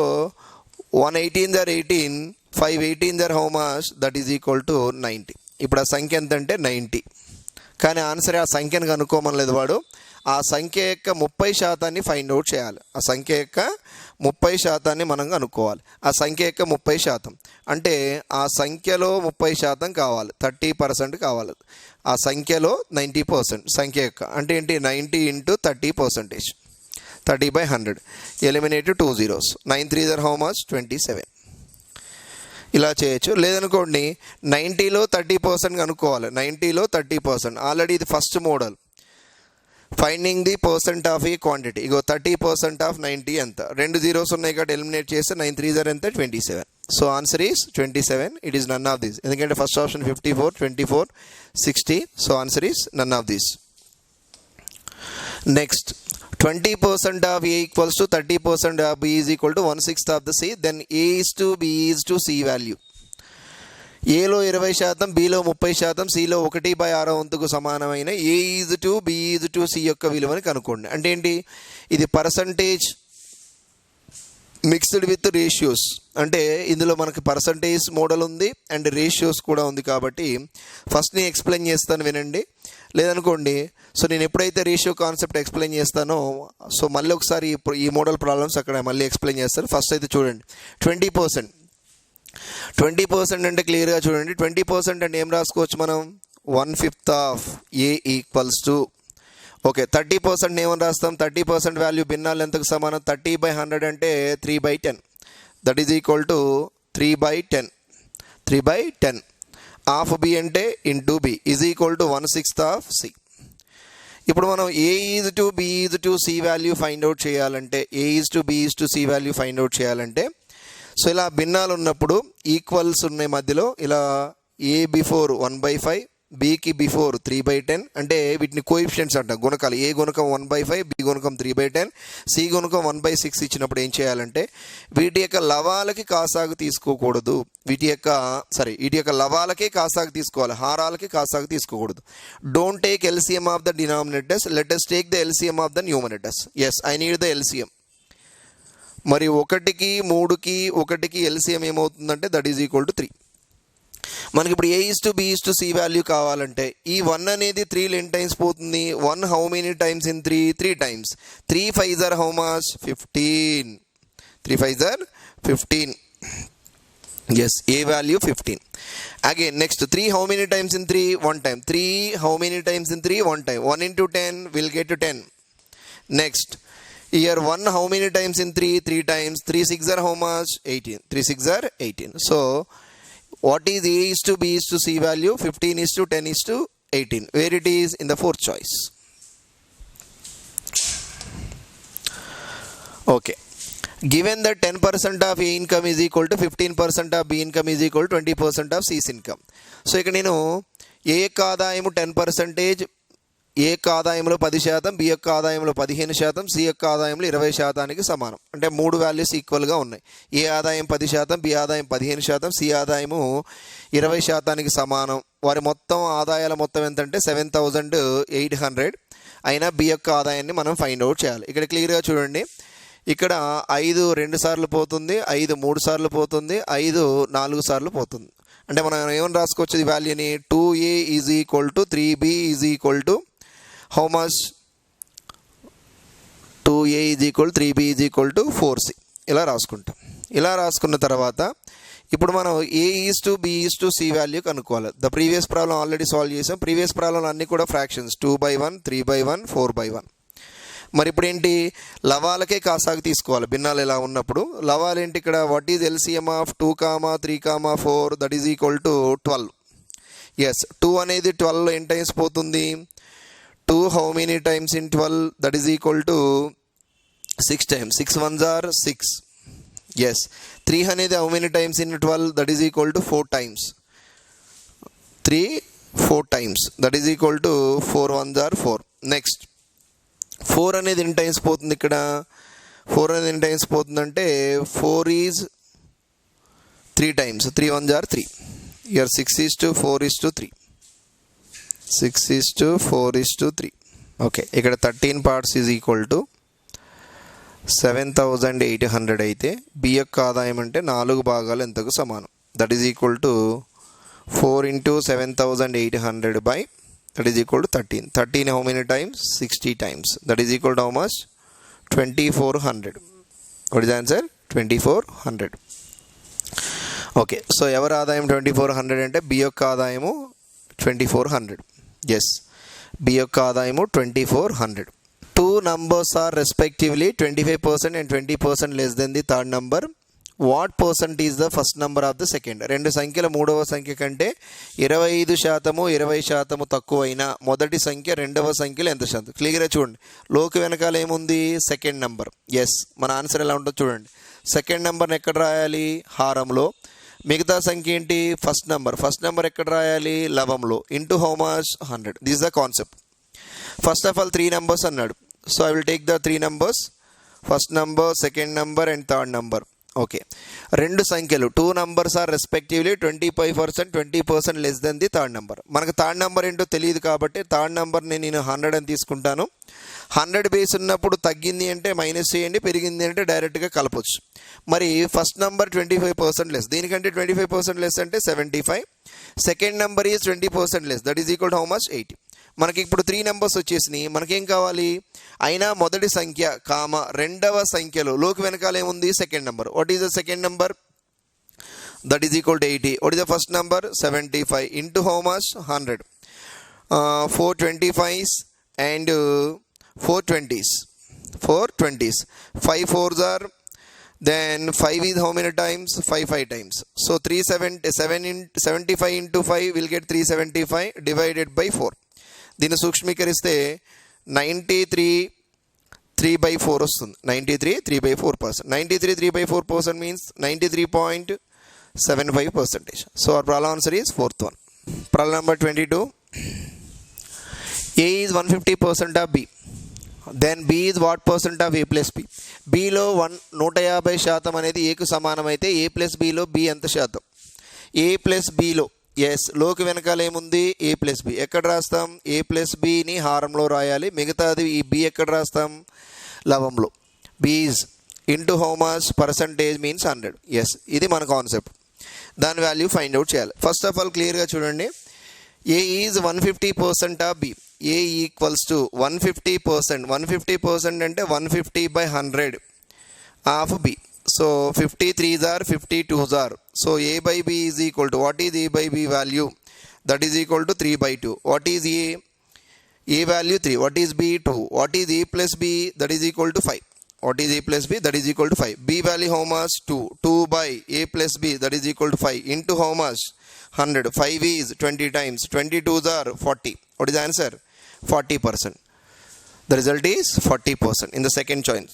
1 18 are 18, 5 18 are how much? That is equal to 90. ఇప్పుడు ఆ సంఖ్య ఎంత అంటే 90. కానీ ఆన్సర్ ఆ సంఖ్యను కనుక్కోమనలేదు వాడు. ఆ సంఖ్య యొక్క 30% ఫైండ్ అవుట్ చేయాలి. ఆ సంఖ్య యొక్క 30% మనం కనుక్కోవాలి. ఆ సంఖ్య యొక్క 30% అంటే ఆ సంఖ్యలో 30% కావాలి, 30% కావాలి. ఆ సంఖ్యలో 90% సంఖ్య యొక్క అంటే ఏంటి, 90 into 30%, 30/100. Eliminate 2 zeros. 9 3s are how much? 27. ఇలా చేయొచ్చు. లేదనుకోండి 90లో 30% కనుక్కోవాలి. 90లో 30%. ఆల్రెడీ ఇది first model, finding the percent of ఈ క్వాంటిటీ. ఇగో 30% ఆఫ్ 90 ఎంత? 2 zeros ఉన్నాయి కాబట్టి ఎలిమినేట్ చేస్తే 9 3s are ఎంత? 27. So answer is 27. It is none of this. ఎందుకంటే first option 54 24 60. So answer is none of this. Next, 20% of A equals to 30% of B is equal to 1/6 of the C. Then A is to B is to C value. ఏలో 20%, బీలో 30%, సిలో 1/6 వంతుకు సమానమైన A is to B is to C యొక్క విలువని కనుక్కోండి. అంటే ఏంటి, ఇది పర్సంటేజ్ మిక్స్డ్ విత్ రేషియోస్. అంటే ఇందులో మనకి పర్సంటేజ్ మోడల్ ఉంది అండ్ రేషియోస్ కూడా ఉంది. కాబట్టి ఫస్ట్ నేను ఎక్స్ప్లెయిన్ చేస్తాను, వినండి. లేదనుకోండి, సో నేను ఎప్పుడైతే రేషియో కాన్సెప్ట్ ఎక్స్ప్లెయిన్ చేస్తానో సో మళ్ళీ ఒకసారి ఈ మోడల్ ప్రాబ్లమ్స్ అక్కడ మళ్ళీ ఎక్స్ప్లెయిన్ చేస్తాను. ఫస్ట్ అయితే చూడండి, 20% అంటే క్లియర్గా చూడండి. 20% అంటే ఏం రాసుకోవచ్చు మనం? 1/5 of A equals to, okay, 30% ఏమని రాస్తాం? 30% వాల్యూ భిన్నాలు ఎంతకు సమానం? 30/100 అంటే 3/10. That is equal to 3/10. 3/10 of B అంటే into B is equal to 1/6 of C. ఇప్పుడు మనం A is to B is to C value find out చేయాలంటే, A is to B is to C value find out చేయాలంటే, so ఇలా భిన్నాలు ఉన్నప్పుడు equals ఉన్నాయి మధ్యలో, ఇలా ఏ బిఫోర్ 1/5, బికి బిఫోర్ 3/10, అంటే వీటిని కోఎఫిషియెంట్స్ అంటాం, గుణకాలు. ఏ గుణకం 1/5, బి గుణకం 3/10, సి గుణకం 1/6 ఇచ్చినప్పుడు ఏం చేయాలంటే వీటి యొక్క లవాలకి కాసాగు తీసుకోకూడదు. వీటి యొక్క లవాలకే కాసాగు తీసుకోవాలి, హారాలకి కాసాగు తీసుకోకూడదు. Don't take LCM of the denominators, let us take the LCM of the numerators. Yes, I need the LCM. మరి 1కి 3కి 1కి ఎల్సిఎం ఏమవుతుందంటే దట్ ఈజ్ ఈక్వల్ టు 3. మనకి ఇప్పుడు A is to B is to C value కావాలంటే ఈ 1 అనేది 3 ఎన్ని టైమ్స్ పోతుంది? 1 how many times in 3? 3 times. 3 5s are how much? 15. 3 5s are 15. Yes, A value 15. Again, next 3 how many times in 3? 1 time. 3 how many times in 3? 1 time. 1 into 10 will get to 10. Next, here 1 how many times in 3? 3 times. 3 6 are how much? 18. 3 6 are 18. So what is A is to B is to C value? 15 is to 10 is to 18. Where it is? In the fourth choice. Okay. Given that 10% of A income is equal to 15% of B income is equal to 20% of C's income. So ఇక్కడ నేను ఏ యొక్క ఆదాయము 10%, ఏ యొక్క ఆదాయంలో 10%, B యొక్క ఆదాయంలో 15%, C యొక్క ఆదాయంలో 20%కి సమానం. అంటే 3 వాల్యూస్ ఈక్వల్గా ఉన్నాయి. ఏ ఆదాయం 10%, బి ఆదాయం 15%, సి ఆదాయము 20%కి సమానం. వారి మొత్తం ఆదాయాల మొత్తం ఎంతంటే 7,800 అయినా బి యొక్క ఆదాయాన్ని మనం ఫైండ్ అవుట్ చేయాలి. ఇక్కడ క్లియర్గా చూడండి, ఇక్కడ 5 2 సార్లు పోతుంది, 5 3 సార్లు పోతుంది, 5 4 సార్లు పోతుంది. అంటే మనం ఏమని రాసుకోవచ్చు ఈ వాల్యూని, 2a is equal to 3b is equal to how much, 2a is equal 3b is equal to 4c ఇలా రాసుకుంటాం. ఇలా రాసుకున్న తర్వాత ఇప్పుడు మనం a is to b is to c value కనుక్కోవాలి. The previous problem already solve చేసాం. Previous problem అన్నీ కూడా ఫ్రాక్షన్స్, 2/1, 3/1, 4/1. మరి ఇప్పుడు ఏంటి, లవాలకే కాసాగు తీసుకోవాలి భిన్నాలు ఎలా ఉన్నప్పుడు. లవాలు ఏంటి ఇక్కడ, what is LCM of 2, 3, 4 that is equal to 12. Yes, 2 అనేది 12 ఎన్ని టైమ్స్ పోతుంది, 2 how many times in 12 that is equal to 6 times, 6 1s are 6. Yes, 3 అనేది how many times in 12 that is equal to 4 times, 3 4 times that is equal to 4 1s are 4. Next 4 అనేది ఎన్ని times పోతుంది ఇక్కడ, 4 అనేది ఎన్ని times పోతుందంటే 4 is 3 times, 3 1s are 3. ఇయర్ 6 is to 4 is to 3, 6 is to 4 is to 3. Okay, ఇక్కడ 13 parts is equal to 7,800 అయితే బి యొక్క ఆదాయం అంటే 4 భాగాలు ఎంతకు సమానం, that is equal to 4 into 7,800 by that is equal to 13. 13 how many times, 60 times, that is equal to how much, 2,400. What is the answer, 2,400. Okay, so ఎవరి ఆదాయం 2,400 అంటే బి యొక్క ఆదాయము 2,400. ఎస్, బి యొక్క ఆదాయము 2,400. 2 numbers are respectively 25% and 20% less than the third number. What percent is the first number of the second. 2 సంఖ్యల 3వ సంఖ్య కంటే 25% 20% తక్కువైన మొదటి సంఖ్య 2వ సంఖ్యలో ఎంత శాతం. క్లియర్గా చూడండి, లోకి వెనకాల ఏముంది, సెకండ్ నెంబర్. ఎస్, మన ఆన్సర్ ఎలా ఉంటుందో చూడండి. సెకండ్ నెంబర్ని ఎక్కడ రాయాలి, హారంలో. మిగతా సంఖ్య ఏంటి, ఫస్ట్ నెంబర్. ఫస్ట్ నెంబర్ ఎక్కడ రాయాలి, లవంలో. Into how much, 100. This is the concept. First of all 3 numbers అన్నాడు. So I will take the 3 numbers, first number, second number and third number. Okay, 2 సంఖ్యలు 2 numbers are respectively 25%, 20% less than the third number. మనకు third number ఏంటో తెలియదు కాబట్టి third నెంబర్ని నేను 100 అని తీసుకుంటాను. 100 బేస్ ఉన్నప్పుడు తగ్గింది అంటే మైనస్ చేయండి, పెరిగింది అంటే డైరెక్ట్గా కలపొచ్చు. మరి ఫస్ట్ నెంబర్ 25% లెస్, దీనికంటే 25% లెస్ అంటే 75. Second number is 20% less, that is equal to how much, 80. మనకి ఇప్పుడు 3 numbers వచ్చేసినాయి. మనకేం కావాలి, అయినా మొదటి సంఖ్య కామ 2వ సంఖ్యలో లోకి వెనకాల ఏముంది, second number. What is the second number, that is equal to 80. What is the first number, 75 into how much, 100. 4 25s and 4 20s, 5 4s are, then 5 is how many times, 5 times. So 75 into 5 will get 375 divided by 4. దీన్ని సూక్ష్మీకరిస్తే 93 3/4 వస్తుంది. 93 3/4%. 93 3/4% means 93.75%. So our problem answer is fourth one. Problem number 22. A is 150% of B. Then B is what percent of A plus B? Bలో 150% అనేది Aకు సమానమైతే A plus Bలో B ఎంత శాతం? A plus Bలో yes, లోకి వెనకాల ఏముంది, A plus B. ఎక్కడ రాస్తాం, A plus Bని హారంలో రాయాలి. మిగతాది ఈ B ఎక్కడ రాస్తాం, లవంలో. B is into how much, percentage means 100. Yes, ఇది మన కాన్సెప్ట్. దాని వాల్యూ ఫైండ్ అవుట్ చేయాలి. ఫస్ట్ ఆఫ్ ఆల్ క్లియర్గా చూడండి, A is 150% of B. A equals to 150%. 150% అంటే 150/100 ఆఫ్ B. So 53s are 52s are. So A by B is equal to, what is A by B value? That is equal to 3/2. What is A? A value 3. What is B? 2. What is A plus B? That is equal to 5. What is A plus B? That is equal to 5. B value how much? 2. 2 by A plus B, that is equal to 5 into how much? 100. 5 is 20 times. 22s are 40. What is the answer? 40%. The result is 40% in the second choice.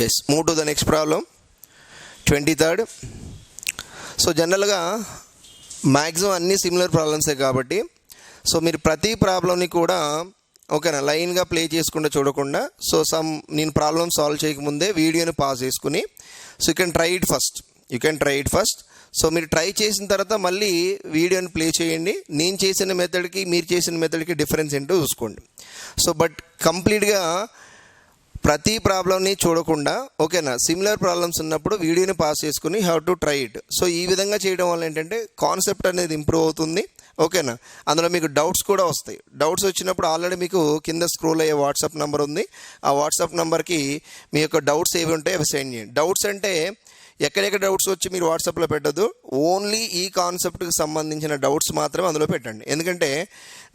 Yes, move to the next problem. 23rd. So generally maximum అన్ని similar ప్రాబ్లమ్సే కాబట్టి so మీరు ప్రతి ప్రాబ్లమ్ని కూడా ఓకేనా లైన్గా play చేసుకుంటూ చూడకుండా సో నేను ప్రాబ్లమ్ సాల్వ్ చేయకముందే వీడియోని పాజ్ చేసుకుని so you can try it first so మీరు ట్రై చేసిన తర్వాత మళ్ళీ వీడియోని ప్లే చేయండి. నేను చేసిన మెథడ్కి మీరు చేసిన మెథడ్కి డిఫరెన్స్ ఏంటో చూసుకోండి. సో బట్ కంప్లీట్గా ప్రతి ప్రాబ్లమ్ని చూడకుండా ఓకేనా సిమిలర్ ప్రాబ్లమ్స్ ఉన్నప్పుడు వీడియోని పాస్ చేసుకుని have to try it. So ఈ విధంగా చేయడం వల్ల ఏంటంటే కాన్సెప్ట్ అనేది ఇంప్రూవ్ అవుతుంది ఓకేనా. అందులో మీకు డౌట్స్ కూడా వస్తాయి. డౌట్స్ వచ్చినప్పుడు ఆల్రెడీ మీకు కింద స్క్రోల్ అయ్యే వాట్సాప్ నెంబర్ ఉంది. ఆ వాట్సాప్ నెంబర్కి మీ యొక్క డౌట్స్ ఏవి ఉంటాయి అవి సెండ్ చేయండి. డౌట్స్ అంటే ఎక్కడెక్కడ డౌట్స్ వచ్చి మీరు వాట్సాప్లో పెట్టద్దు, ఓన్లీ ఈ కాన్సెప్ట్కి సంబంధించిన డౌట్స్ మాత్రమే అందులో పెట్టండి. ఎందుకంటే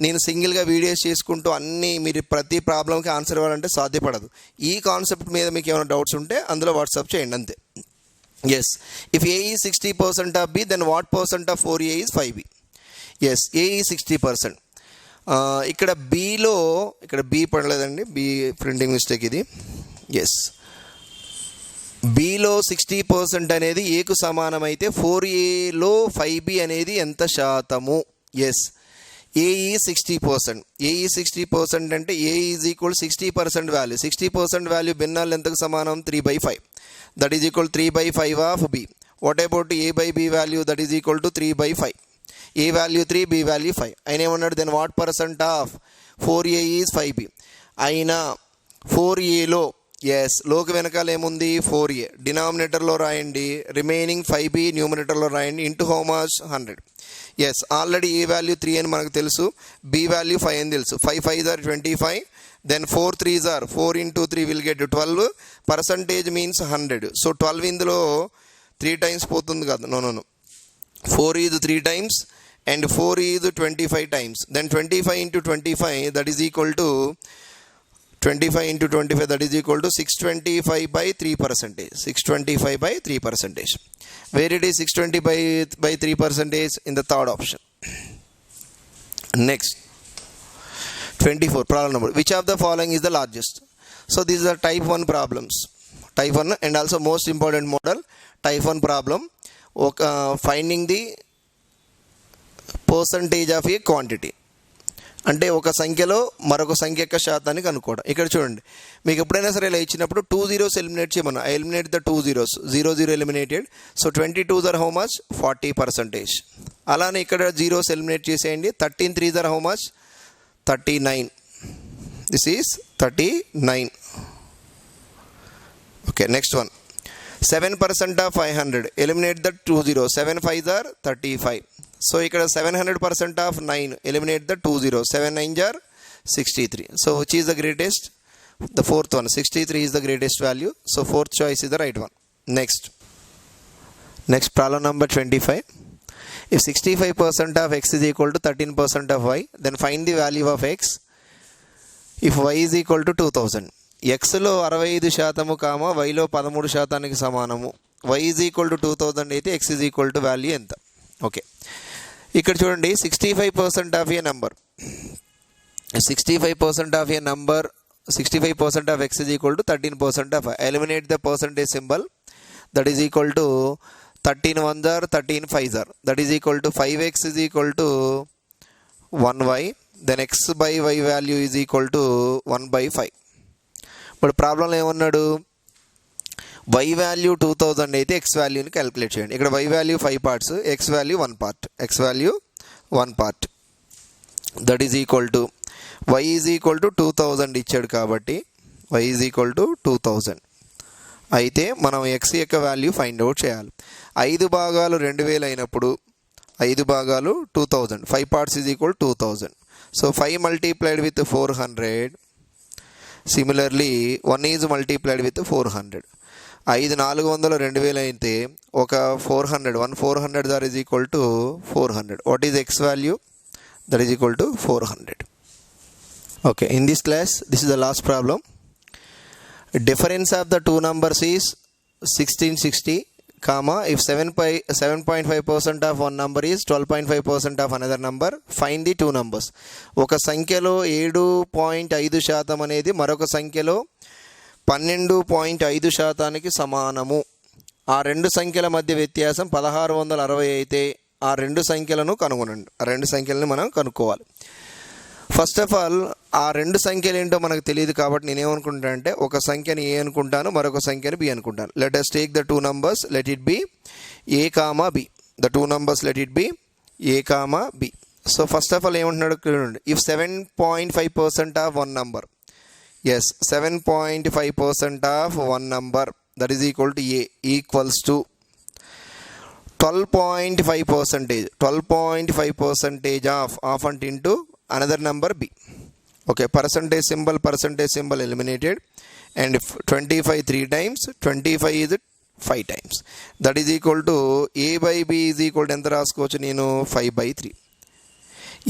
నేను సింగిల్గా వీడియోస్ చేసుకుంటూ అన్నీ మీరు ప్రతి ప్రాబ్లంకి ఆన్సర్ ఇవ్వాలంటే సాధ్యపడదు. ఈ కాన్సెప్ట్ మీద మీకు ఏమైనా డౌట్స్ ఉంటే అందులో వాట్సాప్ చేయండి అంతే. Yes, if a is 60% of b then what percent of 4a is 5b. Yes, a is 60%. ఇక్కడ బీలో ఇక్కడ బీ పడలేదండి, బీ ప్రింటింగ్ మిస్టేక్ ఇది. ఎస్, బీలో 60% అనేది ఏకు సమానమైతే 4aలో 5b అనేది ఎంత శాతము? ఎస్, ఏ ఈ 60%. ఏ ఈ 60% అంటే a is equal 60% value. 60% value భిన్నాలు ఎంతకు సమానం? 3/5. That is equal 3/5 of b. What about a by b value? That is equal to 3/5. A value 3, b value 5. ఆయన ఏమన్నాడు? Then what percent of 4a is 5b. అయినా 4aలో yes లోకి వెనకాల ఏముంది? 4a. డినామినేటర్లో రాయండి, రిమైనింగ్ 5b న్యూమినేటర్లో రాయండి. Into how much? 100. Yes, already a value 3 అని మనకు తెలుసు, బి వాల్యూ 5 అని తెలుసు. 5 5s are 25, then 4 3s are 4 into 3 will get 12. Percentage means 100. So 12 ఇందులో 3 times పోతుంది కదా. No 4 is 3 times and 4 is 25 times. Then 25 into 25 that is equal to 25 into 25 that is equal to 625 by 3%. 625 by 3%. Where it is 625 by 3%? In the third option. Next, 24 problem number. Which of the following is the largest? So these are type 1 problems. Type 1 and also most important model type 1 problem. Finding the percentage of a quantity అంటే ఒక సంఖ్యలో మరొక సంఖ్య యొక్క శాతాన్ని కనుక్కోవడం. ఇక్కడ చూడండి, మీకు ఎప్పుడైనా సరే ఇలా ఇచ్చినప్పుడు 2 zeros ఎలిమినేట్ చేయమన్నా. I eliminate the 2 zeros. 0 0 eliminated. So 22s are how much? 40%. అలానే ఇక్కడ జీరోస్ ఎలిమినేట్ చేసేయండి. 13 3s are how much? 39. This is 39. Okay, next one. 7% of 500. Eliminate the 2 zeros. 7 5s are 35. So ఇక్కడ 700% of 9. Eliminate the 2 zeros. 7 9s are 63. So which is the greatest? The fourth one. 63 is the greatest value. So fourth choice is the right one. Next problem number 25. If 65% of x is equal to 13% of y, then find the value of x if y is equal to 2000. ఎక్స్లో 65% వైలో 13% సమానము. Why is equal to 2000 అయితే x is equal to value ఎంత? Okay, ఇక్కడ చూడండి 65% of a number. 65% of a number 65% of X is equal to 13% of. Eliminate the percentage symbol. That is equal to 13 1s are 13 5s are. That is equal to 5x is equal to 1y. Then x by y value is equal to 1/5. ఇప్పుడు ప్రాబ్లంలో ఏమన్నాడు? y value 2000 అయితే x వాల్యూని calculate చేయండి. ఇక్కడ y value 5 parts, x value 1 part. x value 1 part. That is equal to y is equal to 2000 ఇచ్చాడు కాబట్టి y is equal to 2000 అయితే మనం x యొక్క వాల్యూ ఫైండ్ అవుట్ చేయాలి. 5 భాగాలు 2000 అయినప్పుడు 5 భాగాలు 2000. 5 parts is equal 2000. So 5 multiplied with 400. Similarly 1 is multiplied with 400. 5 400 2000 అయితే ఒక 400 1 400 that is equal to 400. What is X value? That is equal to 400. Okay, in this class this is the last problem. Difference of the two numbers is 1660, if 7.5% of one number is 12.5% of another number, find the two numbers. ఒక సంఖ్యలో 7.5% అనేది మరొక సంఖ్యలో 12.5% సమానము. ఆ రెండు సంఖ్యల మధ్య వ్యత్యాసం 1660 అయితే ఆ రెండు సంఖ్యలను కనుగొనండి. ఆ రెండు సంఖ్యలను మనం కనుక్కోవాలి. ఫస్ట్ ఆఫ్ ఆల్ ఆ రెండు సంఖ్యలు ఏంటో మనకు తెలియదు కాబట్టి నేనేమనుకుంటాను అంటే ఒక సంఖ్యని ఏ అనుకుంటాను, మరొక సంఖ్యని బి అనుకుంటాను. Let us take the 2 numbers, let it be a comma b. The 2 numbers let it be a comma b. So first of all ఏమంటున్నాడు చూడండి, if 7.5% of one number, yes 7.5% of one number that is equal to a equals to 12.5%, 12.5% of అంటే into another number b. Okay, percentage symbol eliminated, and if 25 3 times, 25 is 5 times, that is equal to a by b is equal to ఎంత రాసుకోవచ్చు నేను 5/3.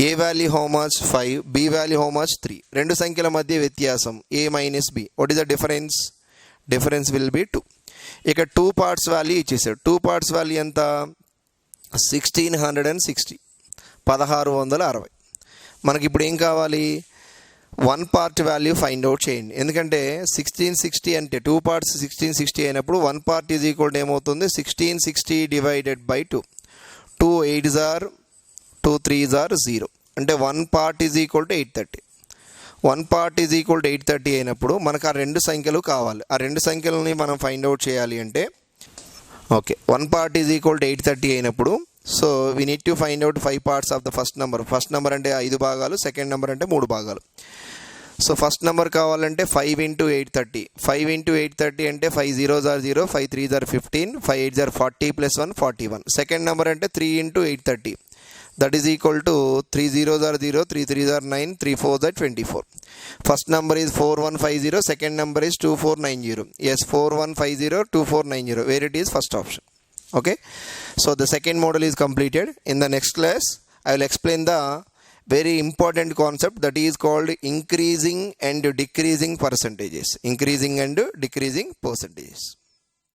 a value how much 5, b value how much 3. రెండు సంఖ్యల మధ్య వ్యత్యాసం a minus b. what is the difference? difference will be 2. ఇక 2 parts value ఇచ్చేసాడు. 2 parts value ఎంత 1660, 1660. మనకి ఇప్పుడు ఏం కావాలి, 1 part వాల్యూ ఫైండ్ అవుట్ చేయండి. ఎందుకంటే 1660 అంటే 2 parts 1660 అయినప్పుడు 1 part ఈజ్ ఈక్వల్ టు ఏమవుతుంది 1660 divided by 2. 2 8s are 2 3s are 0 అంటే 1 part is equal to 830. 1 part is equal to 830 అయినప్పుడు మనకు ఆ రెండు సంఖ్యలు కావాలి. ఆ రెండు సంఖ్యలని మనం ఫైండ్ అవుట్ చేయాలి అంటే okay 1 part is equal to 830 అయినప్పుడు so we need to find out 5 parts of the first number. First number అంటే 5 భాగాలు, సెకండ్ నెంబర్ అంటే 3 భాగాలు. సో ఫస్ట్ నెంబర్ కావాలంటే 5 into 830. 5 into 830 అంటే 5 0s are 0, 5 3s are 15, 5 8s are 40 plus 1 41. Second number అంటే 3 into 830, that is equal to 3 0s are 0, 3 3s are 9, 3 4s are 24. First number is 4150, second number is 2490. Yes 4150 2490, where it is first option. Okay, so the second model is completed. In the next class I will explain the very important concept that is called increasing and decreasing percentages.